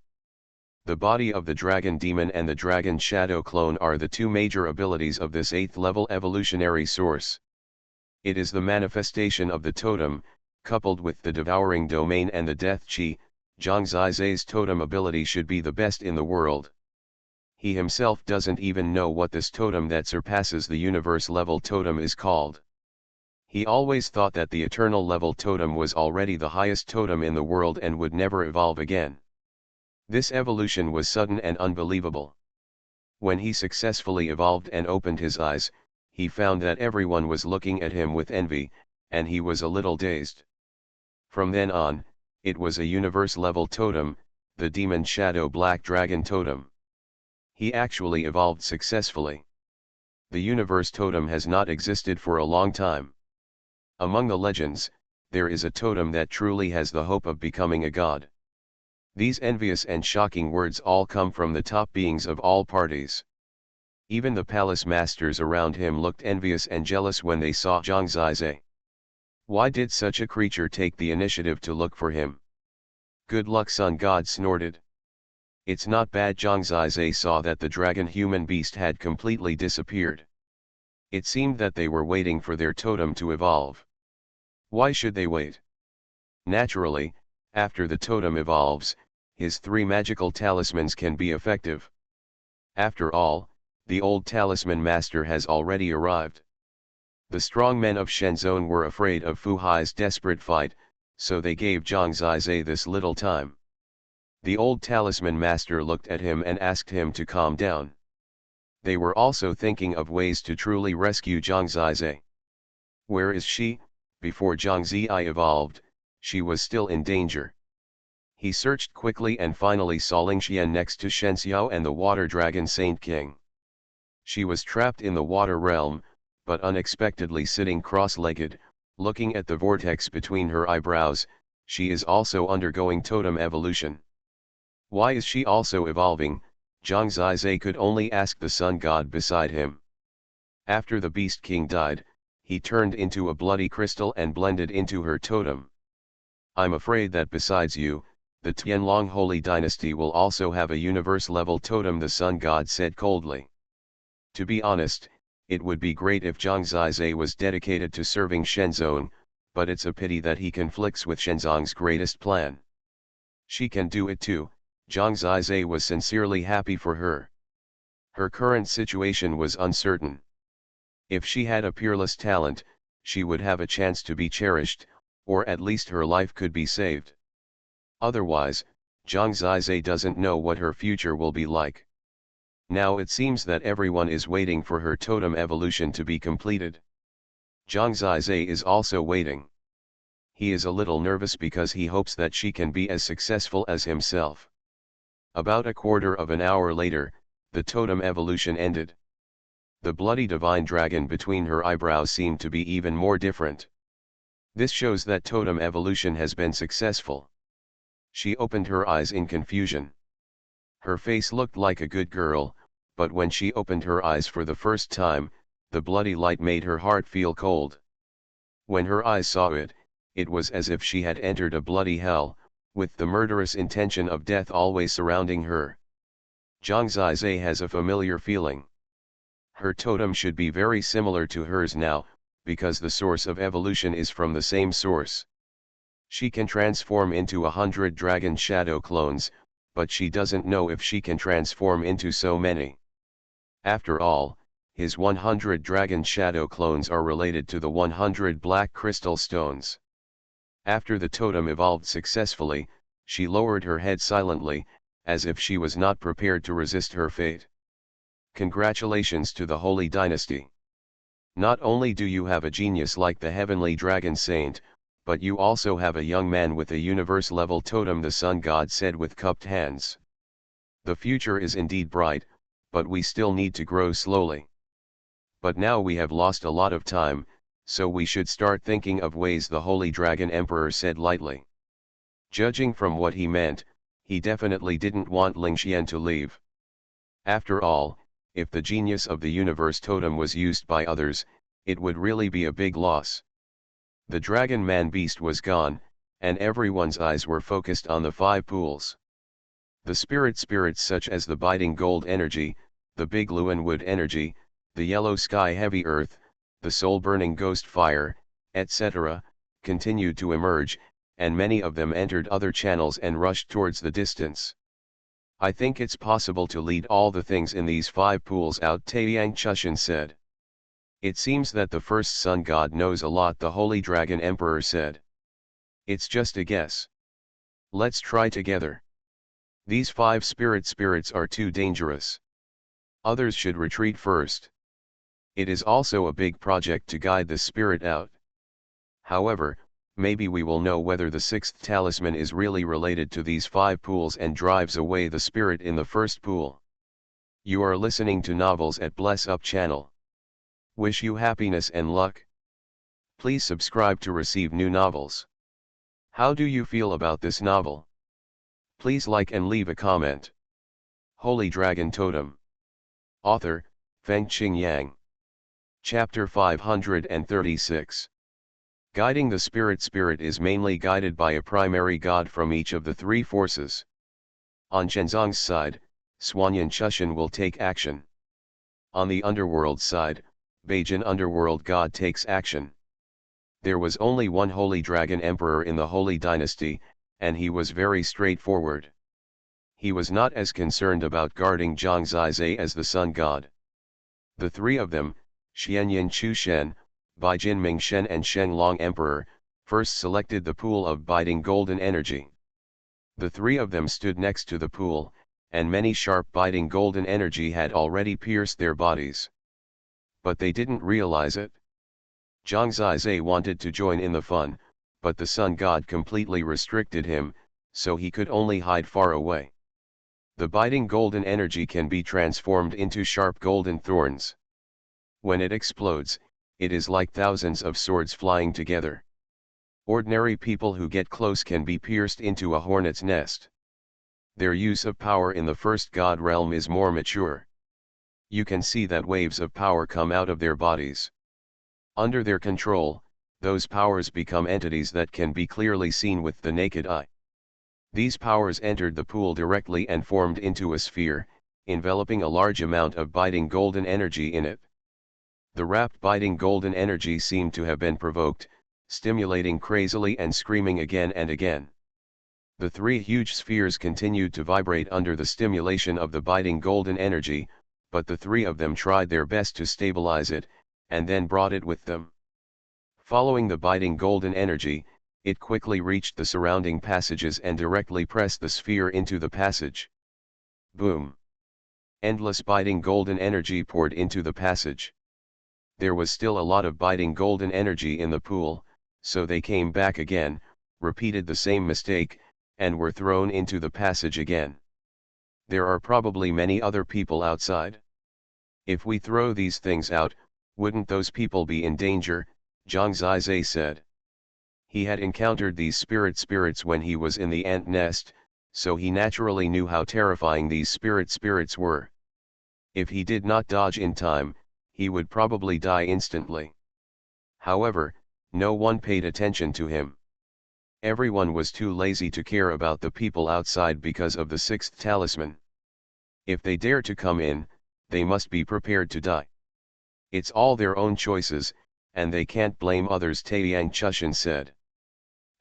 The body of the dragon demon and the dragon shadow clone are the 2 major abilities of this 8th level evolutionary source. It is the manifestation of the totem, coupled with the devouring domain and the death chi. Zhang Zizai's totem ability should be the best in the world. He himself doesn't even know what this totem that surpasses the universe level totem is called. He always thought that the eternal level totem was already the highest totem in the world and would never evolve again. This evolution was sudden and unbelievable. When he successfully evolved and opened his eyes, he found that everyone was looking at him with envy, and he was a little dazed. From then on, it was a universe-level totem, the Demon Shadow Black Dragon Totem. He actually evolved successfully. The universe totem has not existed for a long time. Among the legends, there is a totem that truly has the hope of becoming a god. These envious and shocking words all come from the top beings of all parties. Even the palace masters around him looked envious and jealous when they saw Zhang Zizai. Why did such a creature take the initiative to look for him? Good luck, Sun God snorted. It's not bad. Zhang Zizai saw that the dragon human beast had completely disappeared. It seemed that they were waiting for their totem to evolve. Why should they wait? Naturally, after the totem evolves, his 3 magical talismans can be effective. After all, the old talisman master has already arrived. The strong men of Shenzhen were afraid of Fu Hai's desperate fight, so they gave Zhang Zizai this little time. The old talisman master looked at him and asked him to calm down. They were also thinking of ways to truly rescue Zhang Zizai. Where is she? Before Zhang Zizai evolved, she was still in danger. He searched quickly and finally saw Ling Xian next to Shen Xiao and the water dragon Saint King. She was trapped in the water realm, but unexpectedly sitting cross-legged, looking at the vortex between her eyebrows. She is also undergoing totem evolution. Why is she also evolving? Zhang Zizai could only ask the sun god beside him. After the beast king died, he turned into a bloody crystal and blended into her totem. I'm afraid that besides you, The Tianlong Holy Dynasty will also have a universe-level totem, the Sun God said coldly. To be honest, it would be great if Zhang Zizai was dedicated to serving Shenzong, but it's a pity that he conflicts with Shenzong's greatest plan. She can do it too. Zhang Zizai was sincerely happy for her. Her current situation was uncertain. If she had a peerless talent, she would have a chance to be cherished, or at least her life could be saved. Otherwise, Zhang Zizai doesn't know what her future will be like. Now it seems that everyone is waiting for her totem evolution to be completed. Zhang Zizai is also waiting. He is a little nervous because he hopes that she can be as successful as himself. About a quarter of an hour later, the totem evolution ended. The bloody divine dragon between her eyebrows seemed to be even more different. This shows that totem evolution has been successful. She opened her eyes in confusion. Her face looked like a good girl, but when she opened her eyes for the first time, the bloody light made her heart feel cold. When her eyes saw it, it was as if she had entered a bloody hell, with the murderous intention of death always surrounding her. Zhang Zizai has a familiar feeling. Her totem should be very similar to hers now, because the source of evolution is from the same source. She can transform into 100 dragon shadow clones, but she doesn't know if she can transform into so many. After all, his 100 dragon shadow clones are related to the 100 black crystal stones. After the totem evolved successfully, she lowered her head silently, as if she was not prepared to resist her fate. Congratulations to the Holy Dynasty. Not only do you have a genius like the Heavenly Dragon Saint, but you also have a young man with a universe-level totem, the Sun God said with cupped hands. The future is indeed bright, but we still need to grow slowly. But now we have lost a lot of time, so we should start thinking of ways, the Holy Dragon Emperor said lightly. Judging from what he meant, he definitely didn't want Ling Xian to leave. After all, if the genius of the universe totem was used by others, it would really be a big loss. The dragon man beast was gone, and everyone's eyes were focused on the 5 pools. The spirits such as the biting gold energy, the big Luan wood energy, the yellow sky heavy earth, the soul burning ghost fire, etc., continued to emerge, and many of them entered other channels and rushed towards the distance. I think it's possible to lead all the things in these 5 pools out, Taiyang Chushan said. It seems that the first sun god knows a lot, the Holy Dragon Emperor said. It's just a guess. Let's try together. These 5 spirits are too dangerous. Others should retreat first. It is also a big project to guide the spirit out. However, maybe we will know whether the 6th talisman is really related to these 5 pools and drives away the spirit in the first pool. You are listening to Novels at Bless Up channel. Wish you happiness and luck. Please subscribe to receive new novels. How do you feel about this novel? Please like and leave a comment. Holy Dragon Totem. Author, Fengqing Yang. Chapter 536. Guiding the spirit. Spirit is mainly guided by a primary god from each of the 3 forces. On Shenzong's side, Xuanhuan Chushan will take action. On the underworld side, Beijing underworld god takes action. There was only one Holy Dragon Emperor in the Holy Dynasty, and he was very straightforward. He was not as concerned about guarding Zhang Zizai as the Sun God. The 3 of them, Xianyan Chushen, Baijin Mingshen and Shenlong Emperor, first selected the pool of biting golden energy. The 3 of them stood next to the pool, and many sharp biting golden energy had already pierced their bodies. But they didn't realize it. Zhang Zizai wanted to join in the fun, but the Sun God completely restricted him, so he could only hide far away. The biting golden energy can be transformed into sharp golden thorns. When it explodes, it is like thousands of swords flying together. Ordinary people who get close can be pierced into a hornet's nest. Their use of power in the first god realm is more mature. You can see that waves of power come out of their bodies. Under their control, those powers become entities that can be clearly seen with the naked eye. These powers entered the pool directly and formed into a sphere, enveloping a large amount of biting golden energy in it. The rapt biting golden energy seemed to have been provoked, stimulating crazily and screaming again and again. The three huge spheres continued to vibrate under the stimulation of the biting golden energy, but the three of them tried their best to stabilize it, and then brought it with them. Following the biting golden energy, it quickly reached the surrounding passages and directly pressed the sphere into the passage. Boom! Endless biting golden energy poured into the passage. There was still a lot of biting golden energy in the pool, so they came back again, repeated the same mistake, and were thrown into the passage again. There are probably many other people outside. If we throw these things out, wouldn't those people be in danger? Zhang Zizai said. He had encountered these spirits when he was in the ant nest, so he naturally knew how terrifying these spirits were. If he did not dodge in time, he would probably die instantly. However, no one paid attention to him. Everyone was too lazy to care about the people outside because of the sixth talisman. If they dare to come in, they must be prepared to die. It's all their own choices, and they can't blame others, Taiyang Chushan said.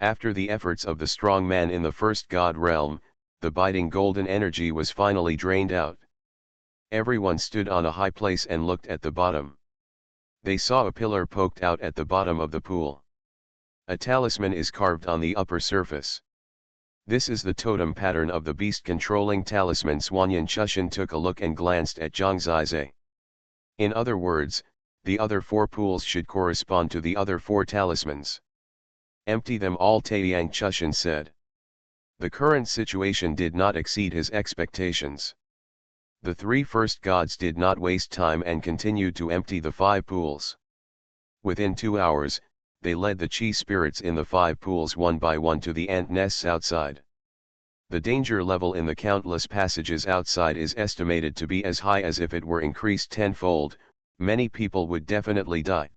After the efforts of the strong man in the first god realm, the biting golden energy was finally drained out. Everyone stood on a high place and looked at the bottom. They saw a pillar poked out at the bottom of the pool. A talisman is carved on the upper surface. This is the totem pattern of the beast-controlling talisman. Xuanhuan Chushan took a look and glanced at Zhang Zizai. In other words, the other four pools should correspond to the other four talismans. Empty them all, Taiyang Chushan said. The current situation did not exceed his expectations. The three first gods did not waste time and continued to empty the five pools. Within 2 hours, they led the chi spirits in the five pools one by one to the ant nests outside. The danger level in the countless passages outside is estimated to be as high as if it were increased tenfold. Many people would definitely die.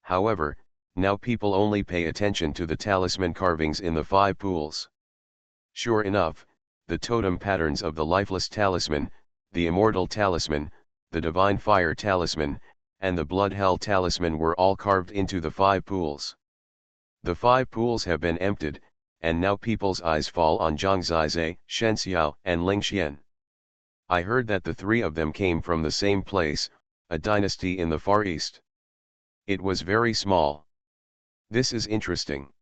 However, now people only pay attention to the talisman carvings in the five pools. Sure enough, the totem patterns of the lifeless talisman, the immortal talisman, the divine fire talisman, and the blood hell talisman were all carved into the five pools. The five pools have been emptied, and now people's eyes fall on Zhang Zizai, Shen Xiao, and Ling Xian. I heard that the three of them came from the same place, a dynasty in the Far East. It was very small. This is interesting.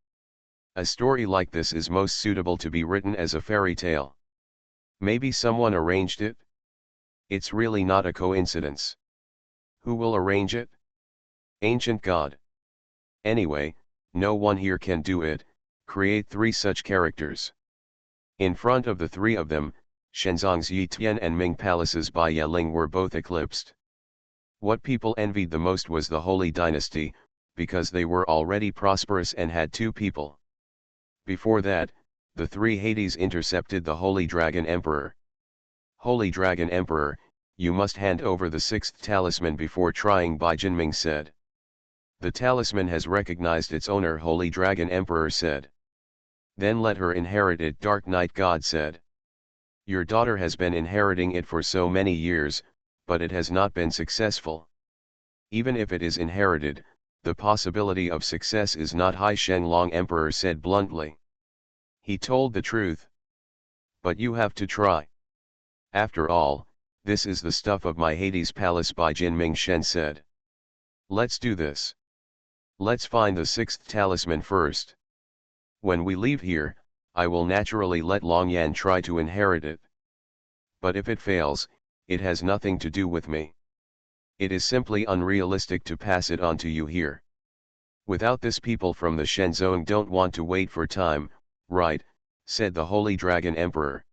A story like this is most suitable to be written as a fairy tale. Maybe someone arranged it? It's really not a coincidence. Who will arrange it? Ancient God. Anyway, no one here can do it. Create three such characters. In front of the three of them, Shenzong's Yitian and Ming palaces by Yeling were both eclipsed. What people envied the most was the Holy Dynasty, because they were already prosperous and had two people. Before that, the three Hades intercepted the Holy Dragon Emperor. Holy Dragon Emperor, you must hand over the sixth talisman before trying, Bai Jinming said. The talisman has recognized its owner, Holy Dragon Emperor said. Then let her inherit it, Dark Knight God said. Your daughter has been inheriting it for so many years, but it has not been successful. Even if it is inherited, the possibility of success is not high, Shenlong Emperor said bluntly. He told the truth. But you have to try. After all, this is the stuff of my Hades palace, Bai Jinming Shen said. Let's do this. Let's find the sixth talisman first. When we leave here, I will naturally let Longyan try to inherit it. But if it fails, it has nothing to do with me. It is simply unrealistic to pass it on to you here. Without this, people from the Shenzong don't want to wait for time, right? Said the Holy Dragon Emperor.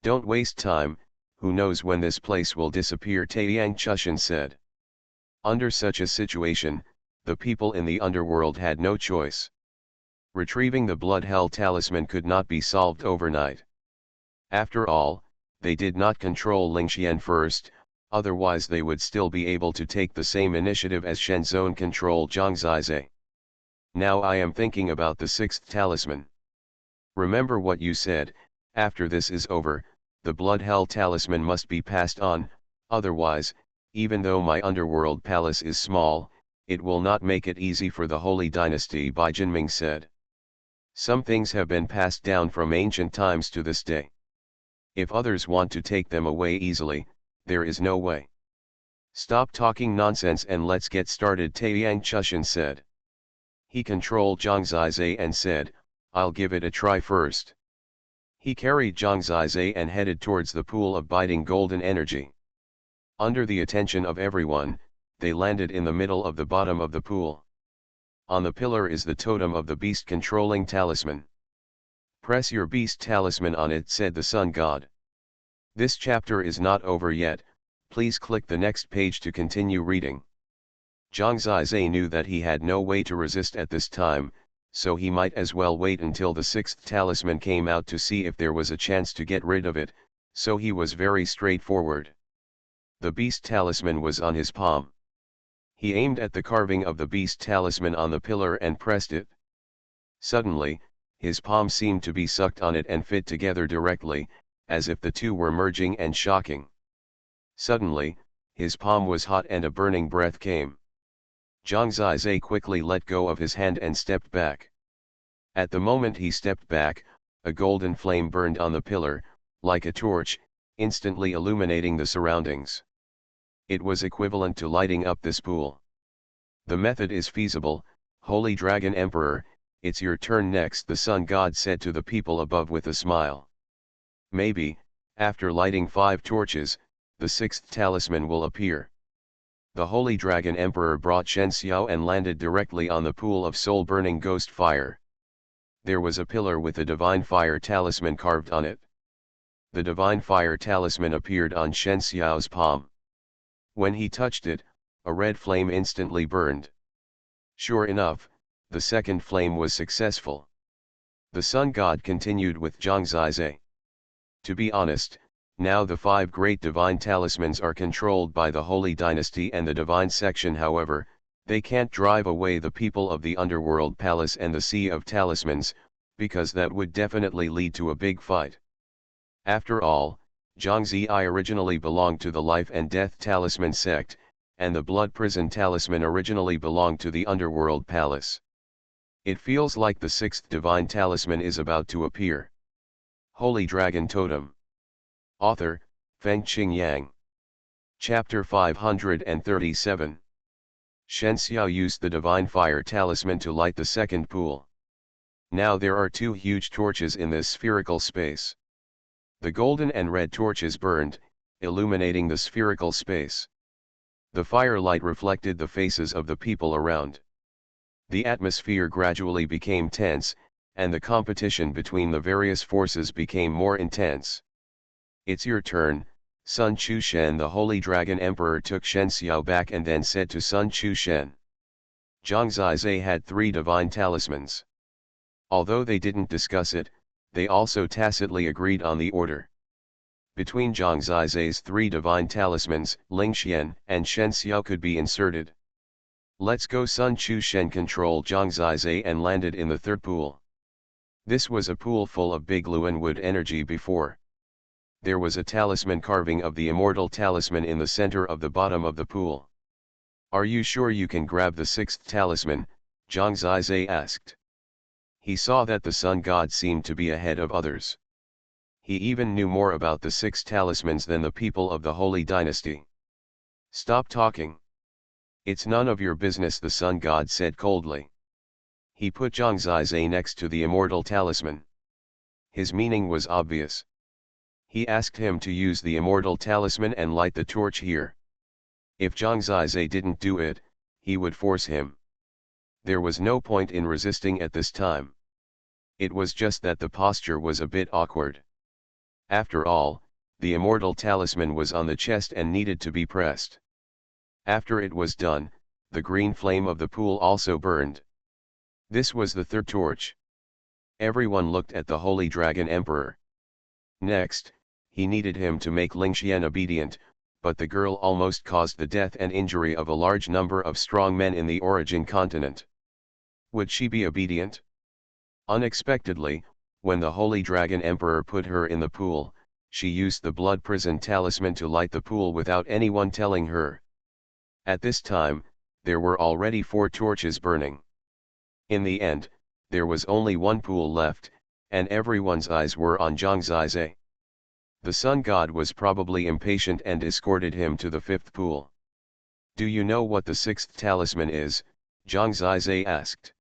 Don't waste time, who knows when this place will disappear, Taiyang Chushan said. Under such a situation, the people in the underworld had no choice. Retrieving the blood hell talisman could not be solved overnight. After all, they did not control Lingxian first, otherwise they would still be able to take the same initiative as Shenzong controlled Zhang Zizai. Now I am thinking about the sixth talisman. Remember what you said, after this is over, the Blood Hell Talisman must be passed on, otherwise, even though my underworld palace is small, it will not make it easy for the Holy Dynasty, Bai Jinming said. Some things have been passed down from ancient times to this day. If others want to take them away easily, there is no way. Stop talking nonsense and let's get started, Taiyang Chushan said. He controlled Zhang Zizai and said, I'll give it a try first. He carried Zhang Zizai and headed towards the pool of biting golden energy. Under the attention of everyone, they landed in the middle of the bottom of the pool. On the pillar is the totem of the beast controlling talisman. Press your beast talisman on it, said the sun god. This chapter is not over yet, please click the next page to continue reading. Zhang Zizai knew that he had no way to resist at this time, so he might as well wait until the sixth talisman came out to see if there was a chance to get rid of it, so he was very straightforward. The beast talisman was on his palm. He aimed at the carving of the beast talisman on the pillar and pressed it. Suddenly, his palm seemed to be sucked on it and fit together directly, as if the two were merging and shocking. Suddenly, his palm was hot and a burning breath came. Zhang Zizai quickly let go of his hand and stepped back. At the moment he stepped back, a golden flame burned on the pillar, like a torch, instantly illuminating the surroundings. It was equivalent to lighting up this pool. The method is feasible, Holy Dragon Emperor, it's your turn next, the sun god said to the people above with a smile. Maybe, after lighting 5 torches, the sixth talisman will appear. The Holy Dragon Emperor brought Shen Xiao and landed directly on the pool of soul-burning ghost fire. There was a pillar with a divine fire talisman carved on it. The divine fire talisman appeared on Shen Xiao's palm. When he touched it, a red flame instantly burned. Sure enough, the second flame was successful. The sun god continued with Zhang Zizai. To be honest, now the 5 great divine talismans are controlled by the Holy Dynasty and the divine section, however, they can't drive away the people of the Underworld Palace and the Sea of Talismans, because that would definitely lead to a big fight. After all, Zhang Zizai originally belonged to the Life and Death Talisman sect, and the Blood Prison Talisman originally belonged to the Underworld Palace. It feels like the 6th divine talisman is about to appear. Holy Dragon Totem. Author, Fengqing Yang. Chapter 537. Shen Xiao used the divine fire talisman to light the second pool. Now there are 2 huge torches in this spherical space. The golden and red torches burned, illuminating the spherical space. The firelight reflected the faces of the people around. The atmosphere gradually became tense, and the competition between the various forces became more intense. It's your turn, Sun Chushen. The Holy Dragon Emperor took Shen Xiao back and then said to Sun Chushen. Zhang Zizai had 3 divine talismans. Although they didn't discuss it, they also tacitly agreed on the order. Between Zhang Zizai's 3 divine talismans, Lingxian and Shen Xiao could be inserted. Let's go. Sun Chushen controlled Zhang Zizai and landed in the 3rd pool. This was a pool full of big Luanwood energy before. There was a talisman carving of the immortal talisman in the center of the bottom of the pool. Are you sure you can grab the 6th talisman? Zhang Zizai asked. He saw that the sun god seemed to be ahead of others. He even knew more about the 6 talismans than the people of the Holy Dynasty. Stop talking. It's none of your business, the sun god said coldly. He put Zhang Zizai next to the immortal talisman. His meaning was obvious. He asked him to use the immortal talisman and light the torch here. If Zhang Zizai didn't do it, he would force him. There was no point in resisting at this time. It was just that the posture was a bit awkward. After all, the immortal talisman was on the chest and needed to be pressed. After it was done, the green flame of the pool also burned. This was the 3rd torch. Everyone looked at the Holy Dragon Emperor. Next, he needed him to make Lingxian obedient, but the girl almost caused the death and injury of a large number of strong men in the origin continent. Would she be obedient? Unexpectedly, When the Holy Dragon Emperor put her in the pool, she used the blood prison talisman to light the pool without anyone telling her. At this time, there were already 4 torches burning. In the end, there was only one pool left, and everyone's eyes were on Zhang Zizai. The sun god was probably impatient and escorted him to the 5th pool. "Do you know what the 6th talisman is?" Zhang Zizai asked.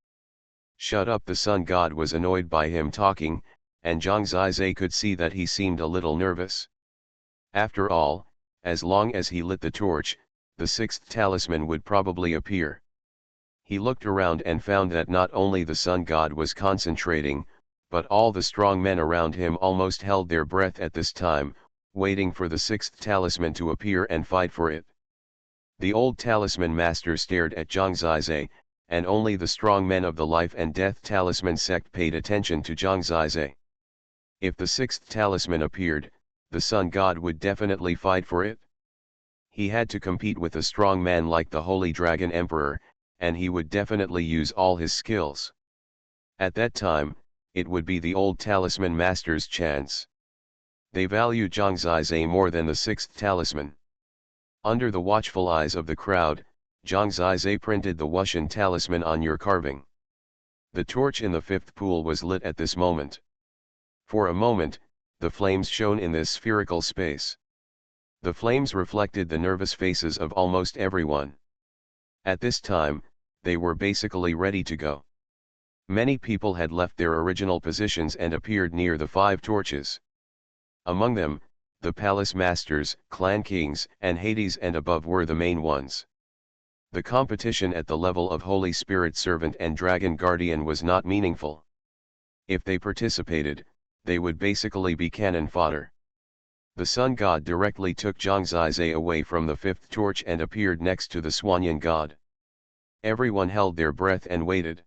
"Shut up!" The sun god was annoyed by him talking, and Zhang Zizai could see that he seemed a little nervous. After all, as long as he lit the torch, the 6th talisman would probably appear. He looked around and found that not only the sun god was concentrating, but all the strong men around him almost held their breath at this time, waiting for the 6th talisman to appear and fight for it. The old talisman master stared at Zhang Zizai, and only the strong men of the life and death talisman sect paid attention to Zhang Zizai. If the 6th talisman appeared, the sun god would definitely fight for it. He had to compete with a strong man like the Holy Dragon Emperor, and he would definitely use all his skills. At that time, it would be the old talisman master's chance. They value Zhang Zizai more than the 6th talisman. Under the watchful eyes of the crowd, Zhang Zizai printed the Wuxian talisman on your carving. The torch in the 5th pool was lit at this moment. For a moment, the flames shone in this spherical space. The flames reflected the nervous faces of almost everyone. At this time, they were basically ready to go. Many people had left their original positions and appeared near the 5 torches. Among them, the palace masters, clan kings, and Hades and above were the main ones. The competition at the level of Holy Spirit Servant and Dragon Guardian was not meaningful. If they participated, they would basically be cannon fodder. The sun god directly took Zhang Zizai away from the 5th torch and appeared next to the Xuanhuan god. Everyone held their breath and waited.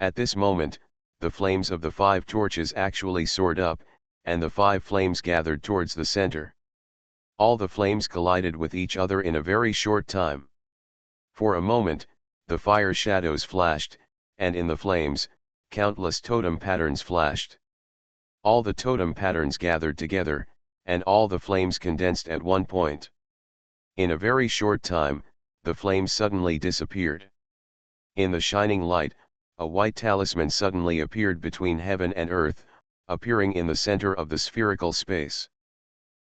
At this moment, the flames of the 5 torches actually soared up, and the 5 flames gathered towards the center. All the flames collided with each other in a very short time. For a moment, the fire shadows flashed, and in the flames, countless totem patterns flashed. All the totem patterns gathered together, and all the flames condensed at one point. In a very short time, the flames suddenly disappeared. In the shining light, a white talisman suddenly appeared between heaven and earth, appearing in the center of the spherical space.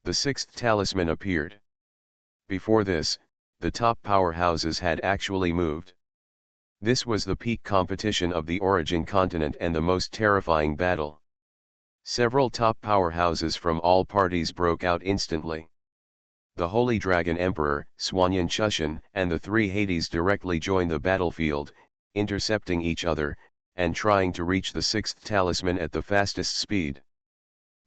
The 6th talisman appeared. Before this, the top powerhouses had actually moved. This was the peak competition of the origin continent and the most terrifying battle. Several top powerhouses from all parties broke out instantly. The Holy Dragon Emperor, Xuanhuan Chushan, and the 3 Hades directly joined the battlefield, intercepting each other, and trying to reach the 6th talisman at the fastest speed.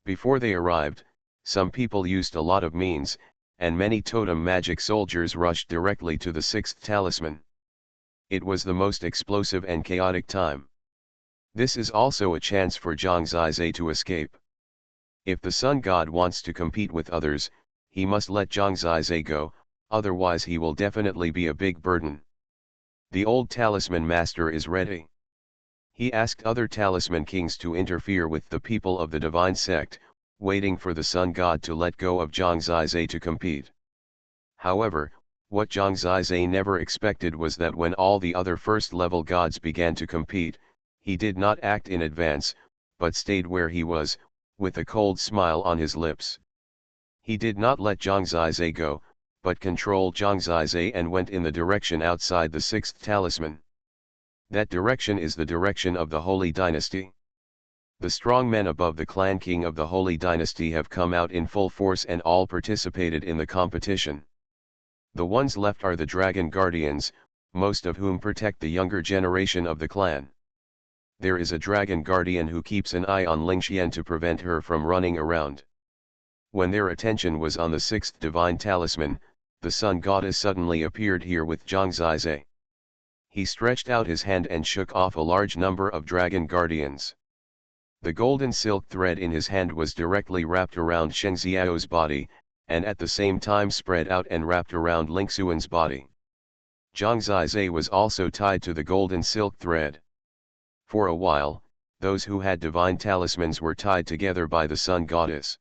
Before they arrived, some people used a lot of means, and many totem magic soldiers rushed directly to the 6th talisman. It was the most explosive and chaotic time. This is also a chance for Zhang Zizai to escape. If the sun god wants to compete with others, he must let Zhang Zizai go, otherwise he will definitely be a big burden. The old talisman master is ready. He asked other talisman kings to interfere with the people of the divine sect, waiting for the sun god to let go of Zhang Zizai to compete. However, what Zhang Zizai never expected was that when all the other first-level gods began to compete, he did not act in advance, but stayed where he was, with a cold smile on his lips. He did not let Zhang Zizai go, but controlled Zhang Zizai and went in the direction outside the 6th talisman. That direction is the direction of the Holy Dynasty. The strong men above the clan king of the Holy Dynasty have come out in full force and all participated in the competition. The ones left are the Dragon Guardians, most of whom protect the younger generation of the clan. There is a Dragon Guardian who keeps an eye on Lingxian to prevent her from running around. When their attention was on the 6th divine talisman, the sun goddess suddenly appeared here with Zhang Zizai. He stretched out his hand and shook off a large number of Dragon Guardians. The golden silk thread in his hand was directly wrapped around Sheng Xiao's body, and at the same time spread out and wrapped around Lingxuan's body. Zhang Zizai was also tied to the golden silk thread. For a while, those who had divine talismans were tied together by the Sun Goddess.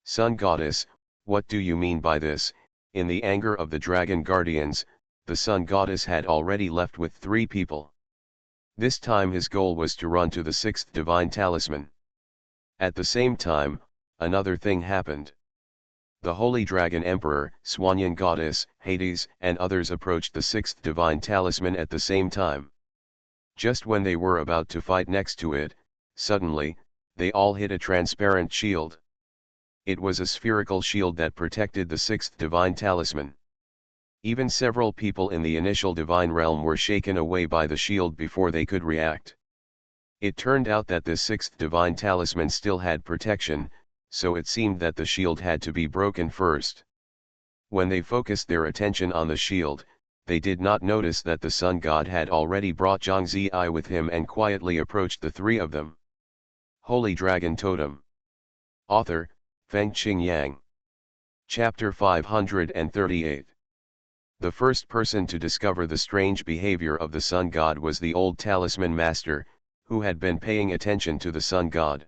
Sun Goddess, what do you mean by this? In the anger of the dragon guardians, the Sun Goddess had already left with 3 people. This time his goal was to run to the 6th divine talisman. At the same time, another thing happened. The Holy Dragon Emperor, Xuanhuan Goddess, Hades, and others approached the 6th divine talisman at the same time. Just when they were about to fight next to it, suddenly, they all hit a transparent shield. It was a spherical shield that protected the 6th divine talisman. Even several people in the initial divine realm were shaken away by the shield before they could react. It turned out that this 6th divine talisman still had protection, so it seemed that the shield had to be broken first. When they focused their attention on the shield, they did not notice that the Sun God had already brought Zhang Ziyi with him and quietly approached the 3 of them. Holy Dragon Totem. Author, Fengqing Yang. Chapter 538. The first person to discover the strange behavior of the Sun God was the old talisman master, who had been paying attention to the Sun God.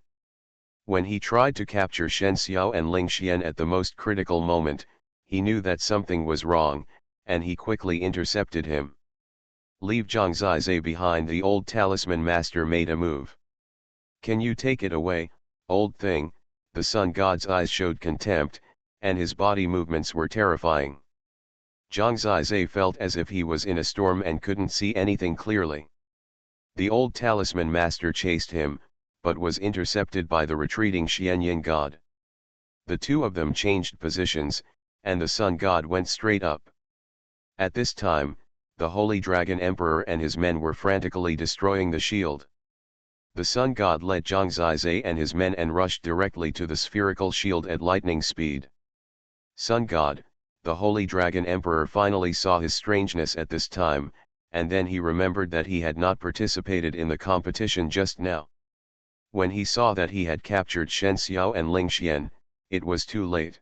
When he tried to capture Shen Xiao and Ling Xian at the most critical moment, he knew that something was wrong, and he quickly intercepted him. Leave Zhang Ziyi behind. The old talisman master made a move. Can you take it away, old thing? The Sun God's eyes showed contempt, and his body movements were terrifying. Zhang Ziyi felt as if he was in a storm and couldn't see anything clearly. The old talisman master chased him, but was intercepted by the retreating Xianyan god. The 2 of them changed positions, and the Sun God went straight up. At this time, the Holy Dragon Emperor and his men were frantically destroying the shield. The Sun God led Zhang Ziyi and his men and rushed directly to the spherical shield at lightning speed. Sun God, the Holy Dragon Emperor finally saw his strangeness at this time, and then he remembered that he had not participated in the competition just now. When he saw that he had captured Shen Xiao and Ling Xian, it was too late.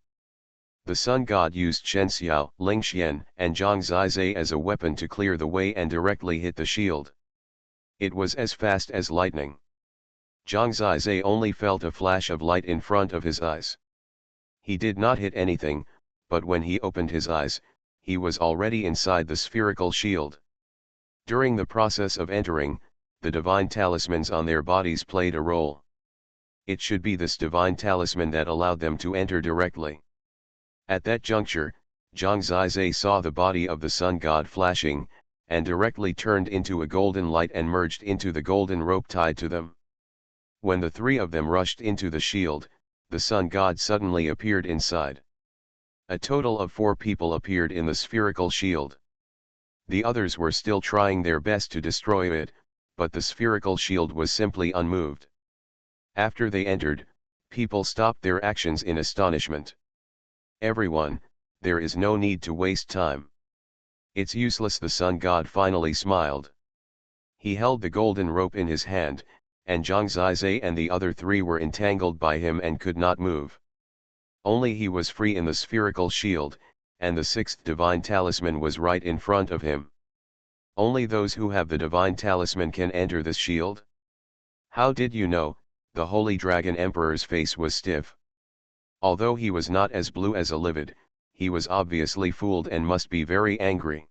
The Sun God used Shen Xiao, Ling Xian, and Zhang Ziyi as a weapon to clear the way and directly hit the shield. It was as fast as lightning. Zhang Ziyi only felt a flash of light in front of his eyes. He did not hit anything, but when he opened his eyes, he was already inside the spherical shield. During the process of entering, the divine talismans on their bodies played a role. It should be this divine talisman that allowed them to enter directly. At that juncture, Zhang Ziyi saw the body of the Sun God flashing, and directly turned into a golden light and merged into the golden rope tied to them. When the 3 of them rushed into the shield, the Sun God suddenly appeared inside. A total of 4 people appeared in the spherical shield. The others were still trying their best to destroy it, but the spherical shield was simply unmoved. After they entered, people stopped their actions in astonishment. Everyone, there is no need to waste time. It's useless. The Sun God finally smiled. He held the golden rope in his hand, and Zhang Ziyi and the other 3 were entangled by him and could not move. Only he was free in the spherical shield, and the 6th divine talisman was right in front of him. Only those who have the divine talisman can enter this shield? How did you know? The Holy Dragon Emperor's face was stiff. Although he was not as blue as a livid, he was obviously fooled and must be very angry.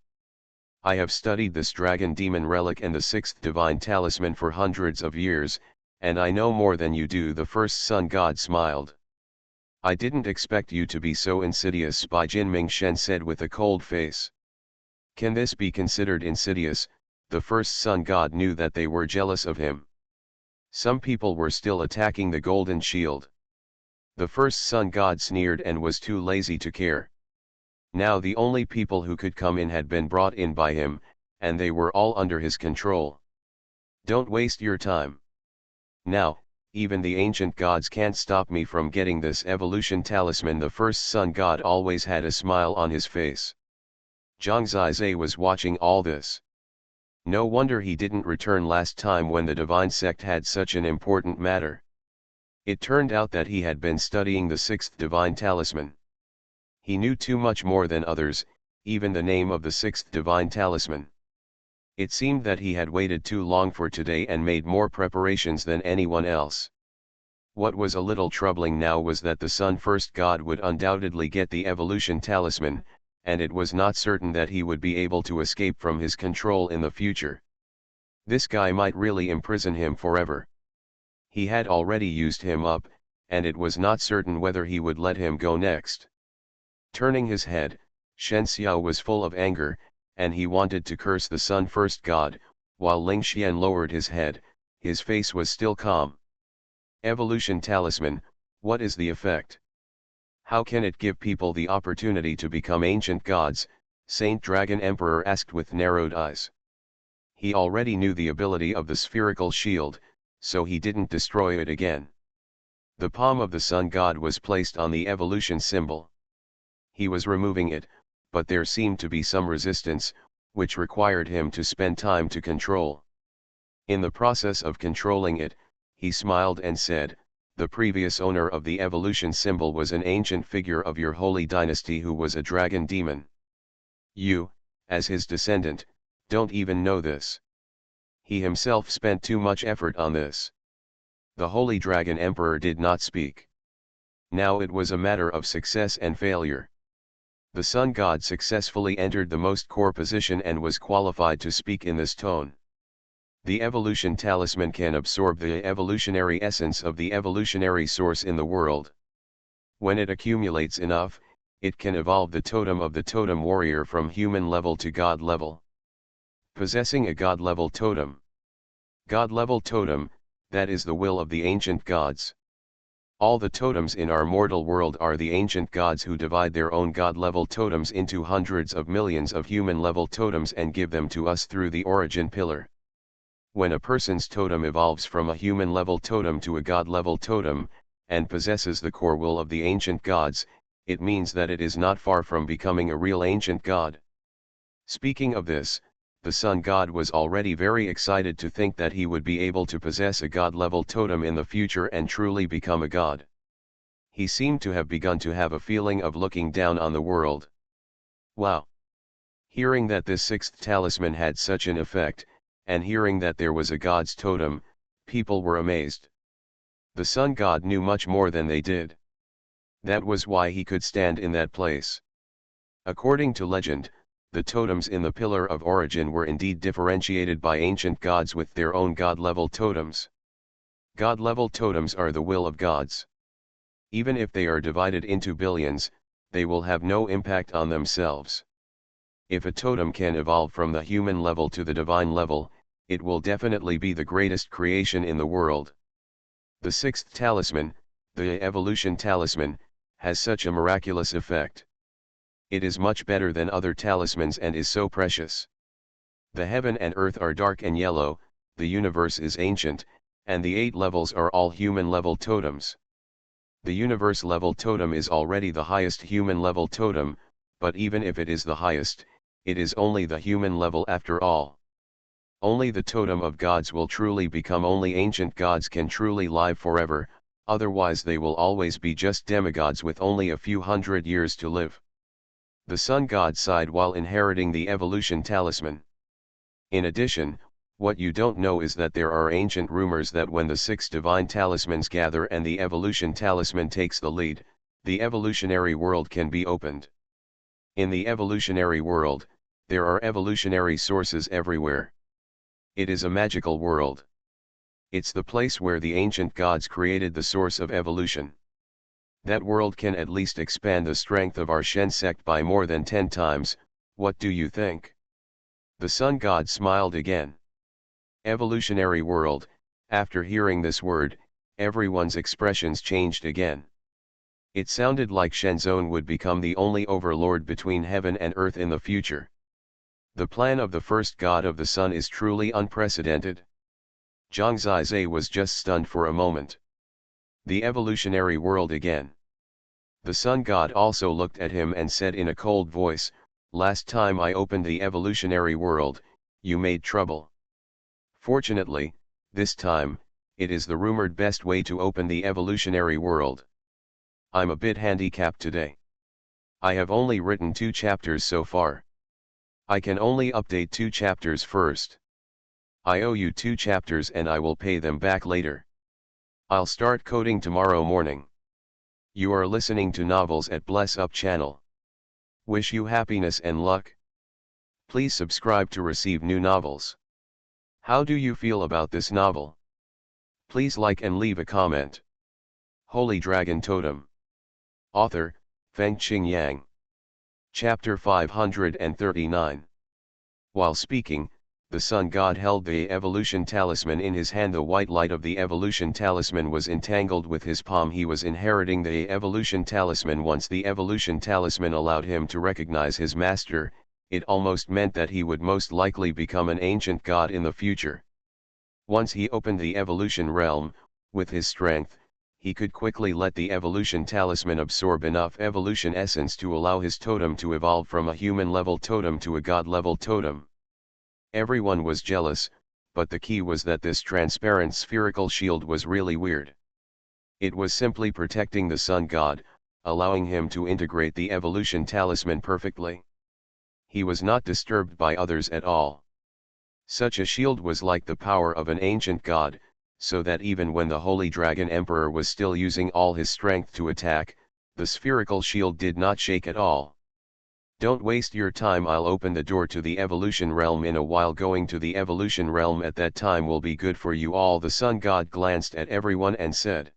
I have studied this dragon demon relic and the 6th divine talisman for hundreds of years, and I know more than you do. The first Sun God smiled. I didn't expect you to be so insidious, Bai Jinming Shen said with a cold face. Can this be considered insidious? The first Sun God knew that they were jealous of him. Some people were still attacking the golden shield. The first Sun God sneered and was too lazy to care. Now the only people who could come in had been brought in by him, and they were all under his control. Don't waste your time. Now, even the ancient gods can't stop me from getting this evolution talisman. The first Sun God always had a smile on his face. Zhang Ziyi was watching all this. No wonder he didn't return last time when the divine sect had such an important matter. It turned out that he had been studying the 6th divine talisman. He knew too much more than others, even the name of the 6th divine talisman. It seemed that he had waited too long for today and made more preparations than anyone else. What was a little troubling now was that the Sun First God would undoubtedly get the evolution talisman, and it was not certain that he would be able to escape from his control in the future. This guy might really imprison him forever. He had already used him up, and it was not certain whether he would let him go next. Turning his head, Shen Xiao was full of anger, and he wanted to curse the Sun First God, while Ling Xian lowered his head, his face was still calm. Evolution Talisman, what is the effect? How can it give people the opportunity to become ancient gods? Saint Dragon Emperor asked with narrowed eyes. He already knew the ability of the spherical shield, so he didn't destroy it again. The palm of the Sun God was placed on the evolution symbol. He was removing it, but there seemed to be some resistance, which required him to spend time to control. In the process of controlling it, he smiled and said, "The previous owner of the evolution symbol was an ancient figure of your holy dynasty who was a dragon demon. You, as his descendant, don't even know this. He himself spent too much effort on this." The Holy Dragon Emperor did not speak. Now it was a matter of success and failure. The Sun God successfully entered the most core position and was qualified to speak in this tone. The evolution talisman can absorb the evolutionary essence of the evolutionary source in the world. When it accumulates enough, it can evolve the totem of the totem warrior from human level to god level. Possessing a god level totem. God level totem, that is the will of the ancient gods. All the totems in our mortal world are the ancient gods who divide their own god-level totems into hundreds of millions of human-level totems and give them to us through the origin pillar. When a person's totem evolves from a human-level totem to a god-level totem, and possesses the core will of the ancient gods, it means that it is not far from becoming a real ancient god. Speaking of this, the Sun God was already very excited to think that he would be able to possess a god-level totem in the future and truly become a god. He seemed to have begun to have a feeling of looking down on the world. Wow! Hearing that this sixth talisman had such an effect, and hearing that there was a god's totem, people were amazed. The Sun God knew much more than they did. That was why he could stand in that place. According to legend, the totems in the Pillar of Origin were indeed differentiated by ancient gods with their own god-level totems. God-level totems are the will of gods. Even if they are divided into billions, they will have no impact on themselves. If a totem can evolve from the human level to the divine level, it will definitely be the greatest creation in the world. The sixth talisman, the evolution talisman, has such a miraculous effect. It is much better than other talismans and is so precious. The heaven and earth are dark and yellow, the universe is ancient, and the 8 levels are all human-level totems. The universe-level totem is already the highest human-level totem, but even if it is the highest, it is only the human level after all. Only the totem of gods will truly become only ancient gods can truly live forever, otherwise they will always be just demigods with only a few hundred years to live. The Sun God sighed while inheriting the evolution talisman. In addition, what you don't know is that there are ancient rumors that when the 6 divine talismans gather and the evolution talisman takes the lead, the evolutionary world can be opened. In the evolutionary world, there are evolutionary sources everywhere. It is a magical world. It's the place where the ancient gods created the source of evolution. That world can at least expand the strength of our Shen sect by more than 10 times, what do you think? The Sun God smiled again. Evolutionary world, after hearing this word, everyone's expressions changed again. It sounded like Shenzone would become the only overlord between heaven and earth in the future. The plan of the first god of the sun is truly unprecedented. Zhang Zizai was just stunned for a moment. The evolutionary world again. The Sun God also looked at him and said in a cold voice, "Last time I opened the evolutionary world, you made trouble. Fortunately, this time, it is the rumored best way to open the evolutionary world. I'm a bit handicapped today. I have only written 2 chapters so far. I can only update 2 chapters first. I owe you 2 chapters and I will pay them back later. I'll start coding tomorrow morning. You are listening to Novels at Bless Up channel. Wish you happiness and luck. Please subscribe to receive new novels. How do you feel about this novel? Please like and leave a comment. Holy Dragon Totem. Author, Fengqing Yang. Chapter 539. While speaking, the Sun God held the evolution talisman in his hand. The white light of the evolution talisman was entangled with his palm. He was inheriting the evolution talisman. Once the evolution talisman allowed him to recognize his master, it almost meant that he would most likely become an ancient god in the future. Once he opened the evolution realm, with his strength, he could quickly let the evolution talisman absorb enough evolution essence to allow his totem to evolve from a human-level totem to a god-level totem. Everyone was jealous, but the key was that this transparent spherical shield was really weird. It was simply protecting the sun god, allowing him to integrate the evolution talisman perfectly. He was not disturbed by others at all. Such a shield was like the power of an ancient god, so that even when the Holy Dragon Emperor was still using all his strength to attack, the spherical shield did not shake at all. Don't waste your time. I'll open the door to the evolution realm in a while. Going to the evolution realm at that time will be good for you all. The sun god glanced at everyone and said.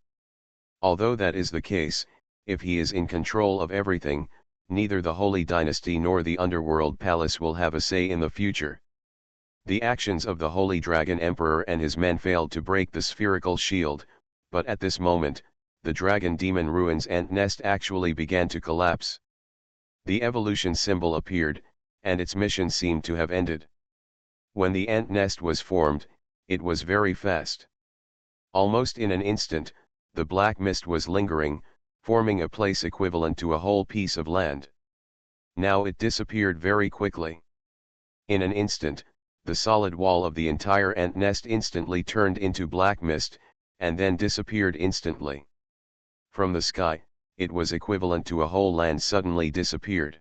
Although that is the case, if he is in control of everything, neither the Holy Dynasty nor the Underworld Palace will have a say in the future. The actions of the Holy Dragon Emperor and his men failed to break the spherical shield, but at this moment, the Dragon Demon Ruins ant nest actually began to collapse. The evolution symbol appeared, and its mission seemed to have ended. When the ant nest was formed, it was very fast. Almost in an instant, the black mist was lingering, forming a place equivalent to a whole piece of land. Now it disappeared very quickly. In an instant, the solid wall of the entire ant nest instantly turned into black mist, and then disappeared instantly. From the sky, it was equivalent to a whole land suddenly disappeared.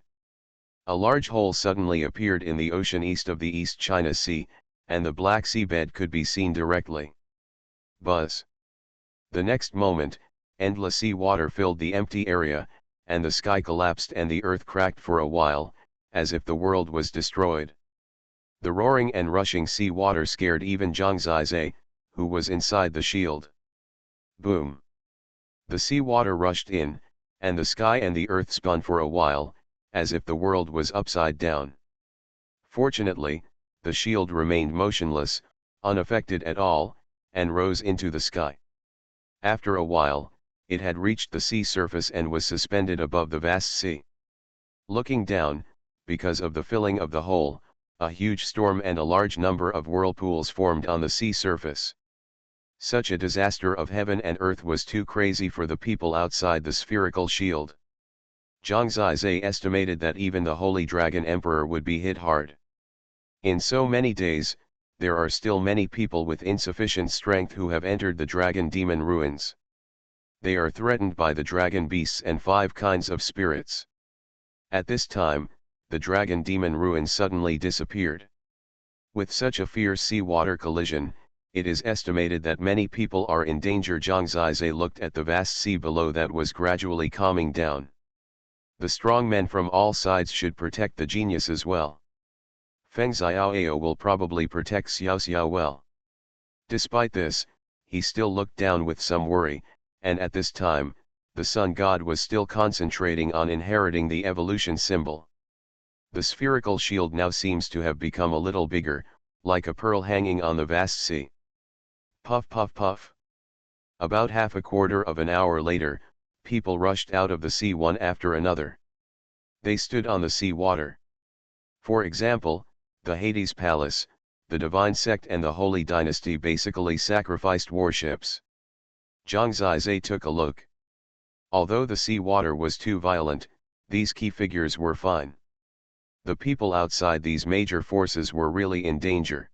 A large hole suddenly appeared in the ocean east of the East China Sea, and the Black Sea bed could be seen directly. Buzz. The next moment, endless sea water filled the empty area, and the sky collapsed and the earth cracked for a while, as if the world was destroyed. The roaring and rushing sea water scared even Zhang Zizai, who was inside the shield. Boom! The sea water rushed in, and the sky and the earth spun for a while, as if the world was upside down. Fortunately, the shield remained motionless, unaffected at all, and rose into the sky. After a while, it had reached the sea surface and was suspended above the vast sea. Looking down, because of the filling of the hole, a huge storm and a large number of whirlpools formed on the sea surface. Such a disaster of heaven and earth was too crazy for the people outside the spherical shield. Zhang Zizai estimated that even the Holy Dragon Emperor would be hit hard. In so many days, there are still many people with insufficient strength who have entered the Dragon Demon Ruins. They are threatened by the dragon beasts and 5 kinds of spirits. At this time, the Dragon Demon Ruins suddenly disappeared. With such a fierce sea water collision, it is estimated that many people are in danger. Zhang Zizai looked at the vast sea below that was gradually calming down. The strong men from all sides should protect the genius as well. Feng Xiaoyao will probably protect Xiao Xiao well. Despite this, he still looked down with some worry, and at this time, the sun god was still concentrating on inheriting the evolution symbol. The spherical shield now seems to have become a little bigger, like a pearl hanging on the vast sea. Puff puff puff. About half a quarter of an hour later, people rushed out of the sea one after another. They stood on the sea water. For example, the Hades Palace, the Divine Sect and the Holy Dynasty basically sacrificed warships. Zhang Zizai took a look. Although the sea water was too violent, these key figures were fine. The people outside these major forces were really in danger.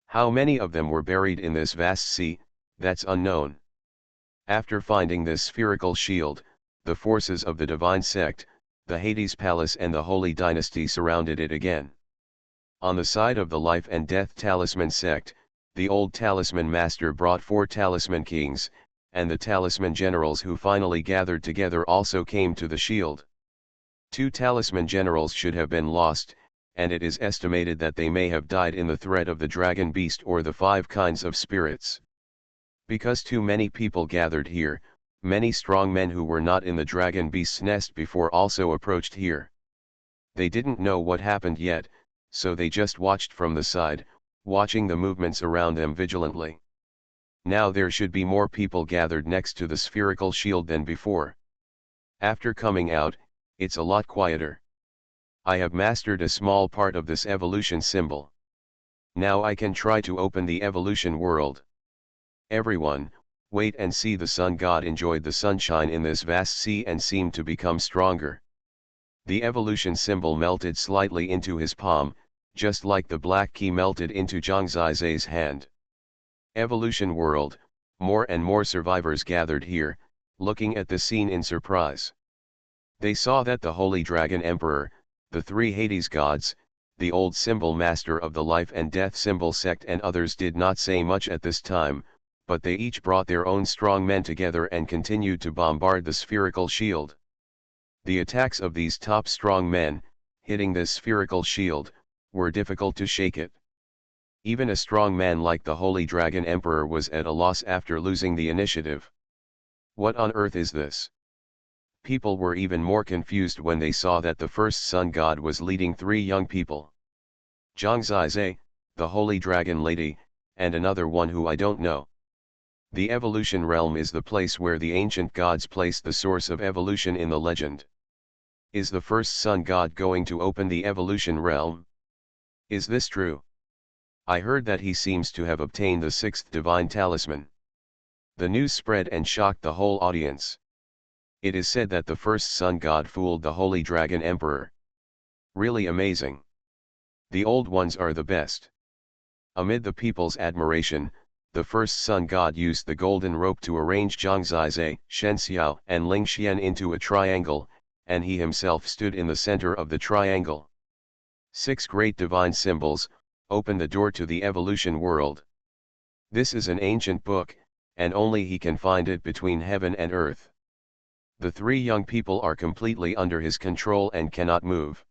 How many of them were buried in this vast sea, that's unknown. After finding this spherical shield, the forces of the Divine Sect, the Hades Palace and the Holy Dynasty surrounded it again. On the side of the Life and Death Talisman sect, the old Talisman Master brought 4 Talisman Kings, and the Talisman Generals who finally gathered together also came to the shield. 2 Talisman Generals should have been lost, and it is estimated that they may have died in the threat of the Dragon Beast or the 5 kinds of spirits. Because too many people gathered here, many strong men who were not in the Dragon Beast's nest before also approached here. They didn't know what happened yet, so they just watched from the side, watching the movements around them vigilantly. Now there should be more people gathered next to the spherical shield than before. After coming out, it's a lot quieter. I have mastered a small part of this evolution symbol. Now I can try to open the evolution world. Everyone, wait and see. The sun god enjoyed the sunshine in this vast sea and seemed to become stronger. The evolution symbol melted slightly into his palm, just like the black key melted into Zhang Zizai's hand. Evolution world, more and more survivors gathered here, looking at the scene in surprise. They saw that the Holy Dragon Emperor, the 3 Hades gods, the old symbol master of the Life and Death symbol sect and others did not say much at this time, but they each brought their own strong men together and continued to bombard the spherical shield. The attacks of these top strong men, hitting this spherical shield, were difficult to shake it. Even a strong man like the Holy Dragon Emperor was at a loss after losing the initiative. What on earth is this? People were even more confused when they saw that the first sun god was leading 3 young people. Zhang Zizai, the Holy Dragon Lady, and another one who I don't know. The evolution realm is the place where the ancient gods placed the source of evolution in the legend. Is the first sun god going to open the evolution realm? Is this true? I heard that he seems to have obtained the 6th divine talisman. The news spread and shocked the whole audience. It is said that the first sun god fooled the Holy Dragon Emperor. Really amazing. The old ones are the best. Amid the people's admiration, the first sun god used the golden rope to arrange Zhang Zizai, Shen Xiao and Ling Xian into a triangle, and he himself stood in the center of the triangle. 6 great divine symbols open the door to the evolution world. This is an ancient book, and only he can find it between heaven and earth. The 3 young people are completely under his control and cannot move.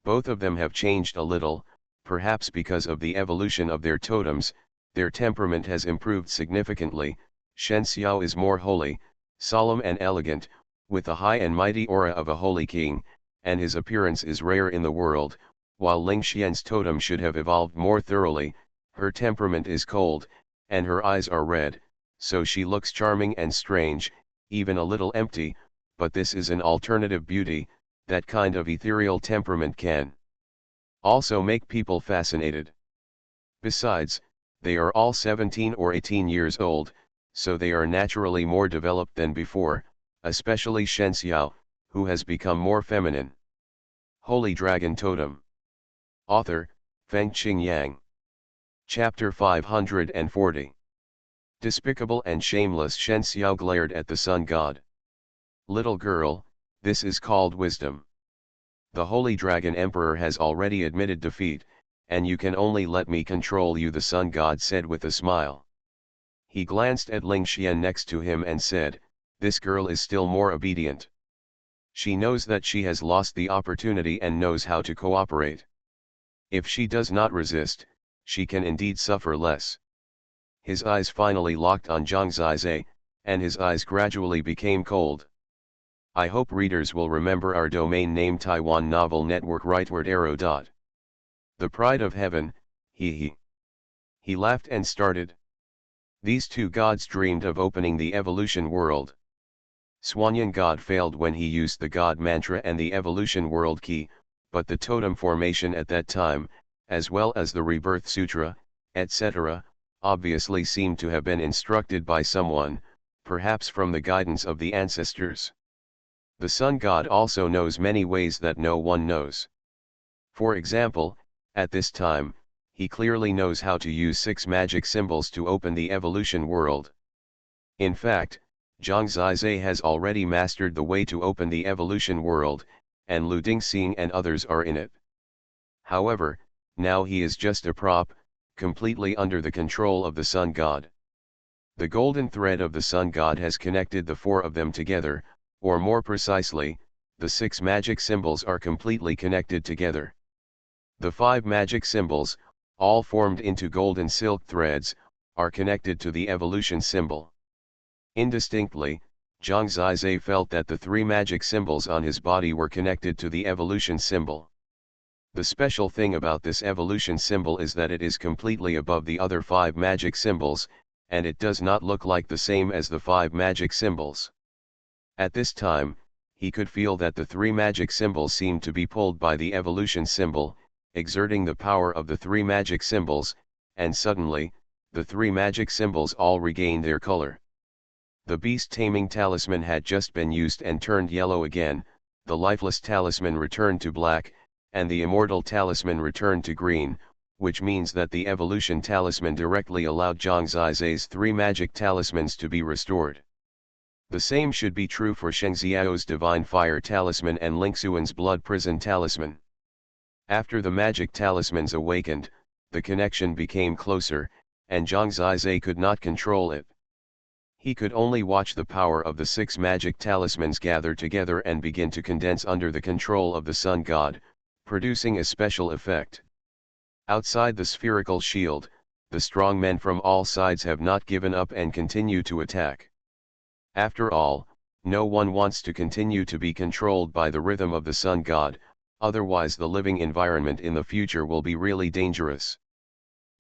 Both of them have changed a little, perhaps because of the evolution of their totems. Their temperament has improved significantly. Shen Xiao is more holy, solemn and elegant, with the high and mighty aura of a holy king, and his appearance is rare in the world, while Ling Xian's totem should have evolved more thoroughly. Her temperament is cold, and her eyes are red, so she looks charming and strange, even a little empty, but this is an alternative beauty. That kind of ethereal temperament can also make people fascinated. Besides, they are all 17 or 18 years old, so they are naturally more developed than before, especially Shen Xiao, who has become more feminine. Holy Dragon Totem. Author, Fengqing Yang. Chapter 540. Despicable and shameless. Shen Xiao glared at the sun god. Little girl, this is called wisdom. The Holy Dragon Emperor has already admitted defeat, and you can only let me control you, the sun god said with a smile. He glanced at Ling Xian next to him and said, this girl is still more obedient. She knows that she has lost the opportunity and knows how to cooperate. If she does not resist, she can indeed suffer less. His eyes finally locked on Zhang Zizai, and his eyes gradually became cold. I hope readers will remember our domain name Taiwan Novel Network rightward arrow. The pride of heaven, he. He laughed and started. These 2 gods dreamed of opening the evolution world. Xuanhuan god failed when he used the god mantra and the evolution world key, but the totem formation at that time, as well as the rebirth sutra, etc., obviously seemed to have been instructed by someone, perhaps from the guidance of the ancestors. The sun god also knows many ways that no one knows. For example, at this time, he clearly knows how to use 6 magic symbols to open the evolution world. In fact, Zhang Zizai has already mastered the way to open the evolution world, and Lu Dingxing and others are in it. However, now he is just a prop, completely under the control of the Sun God. The golden thread of the Sun God has connected the four of them together, or more precisely, the 6 magic symbols are completely connected together. The 5 magic symbols, all formed into golden silk threads, are connected to the evolution symbol. Indistinctly, Zhang Zizai felt that the 3 magic symbols on his body were connected to the evolution symbol. The special thing about this evolution symbol is that it is completely above the other 5 magic symbols, and it does not look like the same as the 5 magic symbols. At this time, he could feel that the 3 magic symbols seemed to be pulled by the evolution symbol, exerting the power of the 3 magic symbols, and suddenly, the 3 magic symbols all regained their color. The beast taming talisman had just been used and turned yellow again, the lifeless talisman returned to black, and the immortal talisman returned to green, which means that the evolution talisman directly allowed Zhang Zizai's 3 magic talismans to be restored. The same should be true for Sheng Xiao's divine fire talisman and Lingxuan's blood prison talisman. After the magic talismans awakened, the connection became closer, and Zhang Zizai could not control it. He could only watch the power of the 6 magic talismans gather together and begin to condense under the control of the Sun God, producing a special effect. Outside the spherical shield, the strong men from all sides have not given up and continue to attack. After all, no one wants to continue to be controlled by the rhythm of the Sun God, otherwise the living environment in the future will be really dangerous.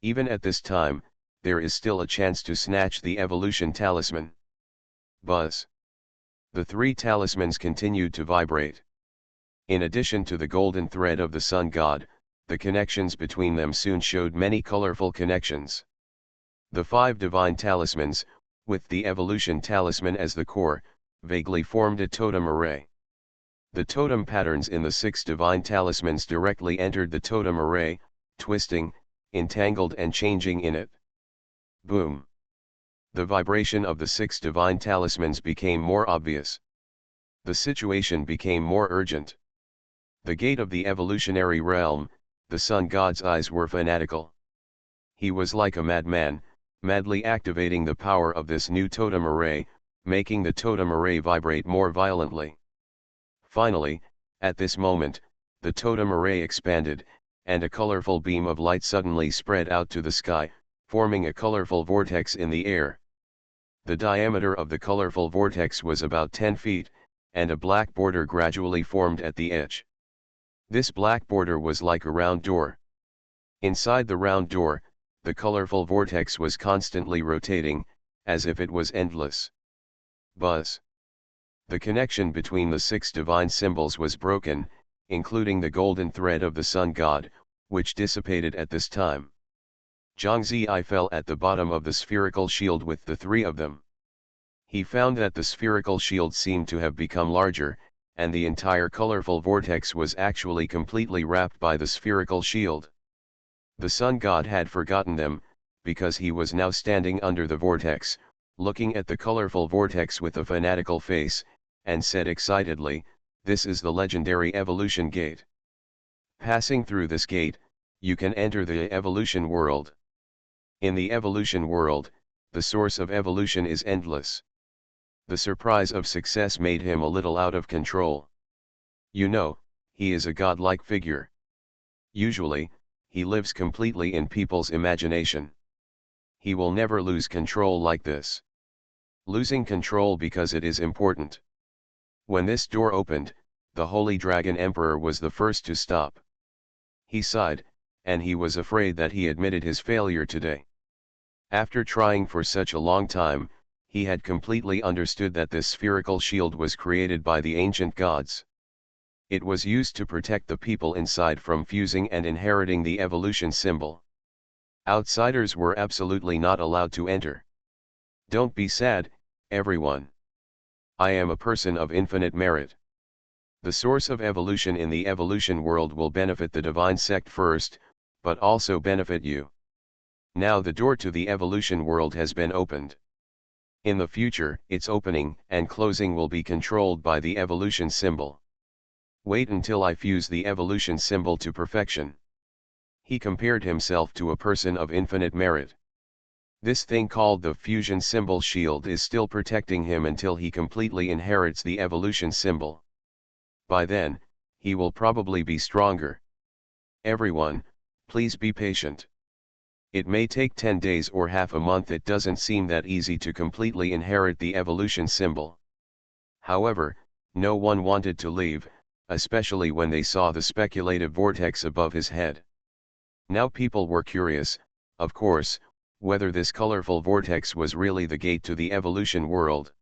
Even at this time, there is still a chance to snatch the evolution talisman. Buzz. The 3 talismans continued to vibrate. In addition to the golden thread of the Sun God, the connections between them soon showed many colorful connections. The 5 divine talismans, with the evolution talisman as the core, vaguely formed a totem array. The totem patterns in the 6 divine talismans directly entered the totem array, twisting, entangled and changing in it. Boom! The vibration of the 6 divine talismans became more obvious. The situation became more urgent. The gate of the evolutionary realm, the Sun God's eyes were fanatical. He was like a madman, madly activating the power of this new totem array, making the totem array vibrate more violently. Finally, at this moment, the totem array expanded, and a colorful beam of light suddenly spread out to the sky, forming a colorful vortex in the air. The diameter of the colorful vortex was about 10 feet, and a black border gradually formed at the edge. This black border was like a round door. Inside the round door, the colorful vortex was constantly rotating, as if it was endless. Buzz. The connection between the 6 divine symbols was broken, including the golden thread of the Sun God, which dissipated at this time. Zhang Zizai fell at the bottom of the spherical shield with the 3 of them. He found that the spherical shield seemed to have become larger, and the entire colorful vortex was actually completely wrapped by the spherical shield. The Sun God had forgotten them, because he was now standing under the vortex, looking at the colorful vortex with a fanatical face, and said excitedly, "This is the legendary evolution gate. Passing through this gate, you can enter the evolution world. In the evolution world, the source of evolution is endless." The surprise of success made him a little out of control. You know, he is a godlike figure. Usually, he lives completely in people's imagination. He will never lose control like this. Losing control because it is important. When this door opened, the Holy Dragon Emperor was the first to stop. He sighed, and he was afraid that he admitted his failure today. After trying for such a long time, he had completely understood that this spherical shield was created by the ancient gods. It was used to protect the people inside from fusing and inheriting the evolution symbol. Outsiders were absolutely not allowed to enter. Don't be sad, everyone. I am a person of infinite merit. The source of evolution in the evolution world will benefit the divine sect first, but also benefit you. Now the door to the evolution world has been opened. In the future, its opening and closing will be controlled by the evolution symbol. Wait until I fuse the evolution symbol to perfection. He compared himself to a person of infinite merit. This thing called the fusion symbol shield is still protecting him until he completely inherits the evolution symbol. By then, he will probably be stronger. Everyone, please be patient. It may take 10 days or half a month. It doesn't seem that easy to completely inherit the evolution symbol. However, no one wanted to leave, especially when they saw the speculative vortex above his head. Now people were curious, of course, whether this colorful vortex was really the gate to the evolution world.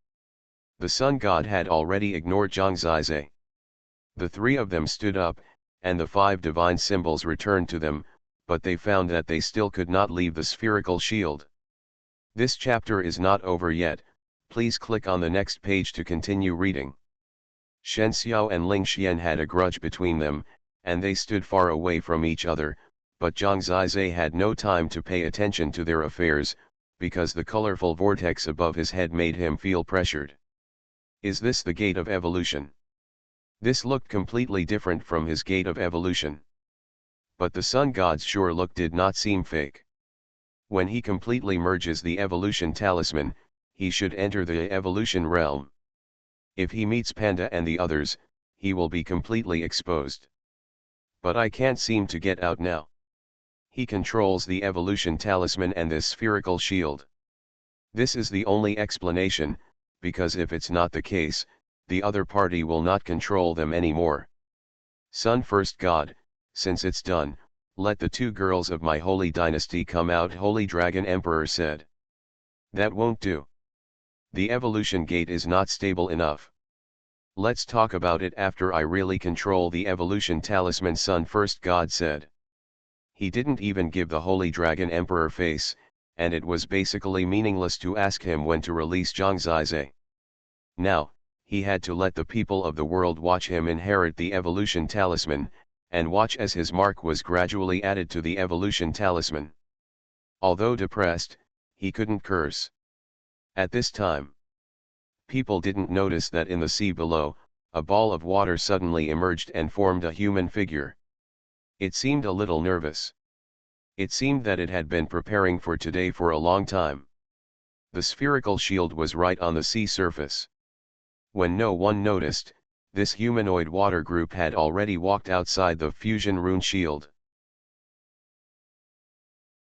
The sun god had already ignored Zhang Zizai. The three of them stood up, and the 5 divine symbols returned to them, but they found that they still could not leave the spherical shield. This chapter is not over yet, please click on the next page to continue reading. Shen Xiao and Ling Xian had a grudge between them, and they stood far away from each other, but Zhang Zizai had no time to pay attention to their affairs, because the colorful vortex above his head made him feel pressured. Is this the gate of evolution? This looked completely different from his gate of evolution. But the sun god's sure look did not seem fake. When he completely merges the evolution talisman, he should enter the evolution realm. If he meets Panda and the others, he will be completely exposed. But I can't seem to get out now. He controls the evolution talisman and this spherical shield. This is the only explanation, because if it's not the case, the other party will not control them anymore. Sun First God, since it's done, let the 2 girls of my holy dynasty come out. Holy Dragon Emperor said. That won't do. The evolution gate is not stable enough. Let's talk about it after I really control the evolution talisman, Sun First God said. He didn't even give the Holy Dragon Emperor face, and it was basically meaningless to ask him when to release Zhang Zizai. Now, he had to let the people of the world watch him inherit the evolution talisman, and watch as his mark was gradually added to the evolution talisman. Although depressed, he couldn't curse. At this time, people didn't notice that in the sea below, a ball of water suddenly emerged and formed a human figure. It seemed a little nervous. It seemed that it had been preparing for today for a long time. The spherical shield was right on the sea surface. When no one noticed, this humanoid water group had already walked outside the fusion rune shield.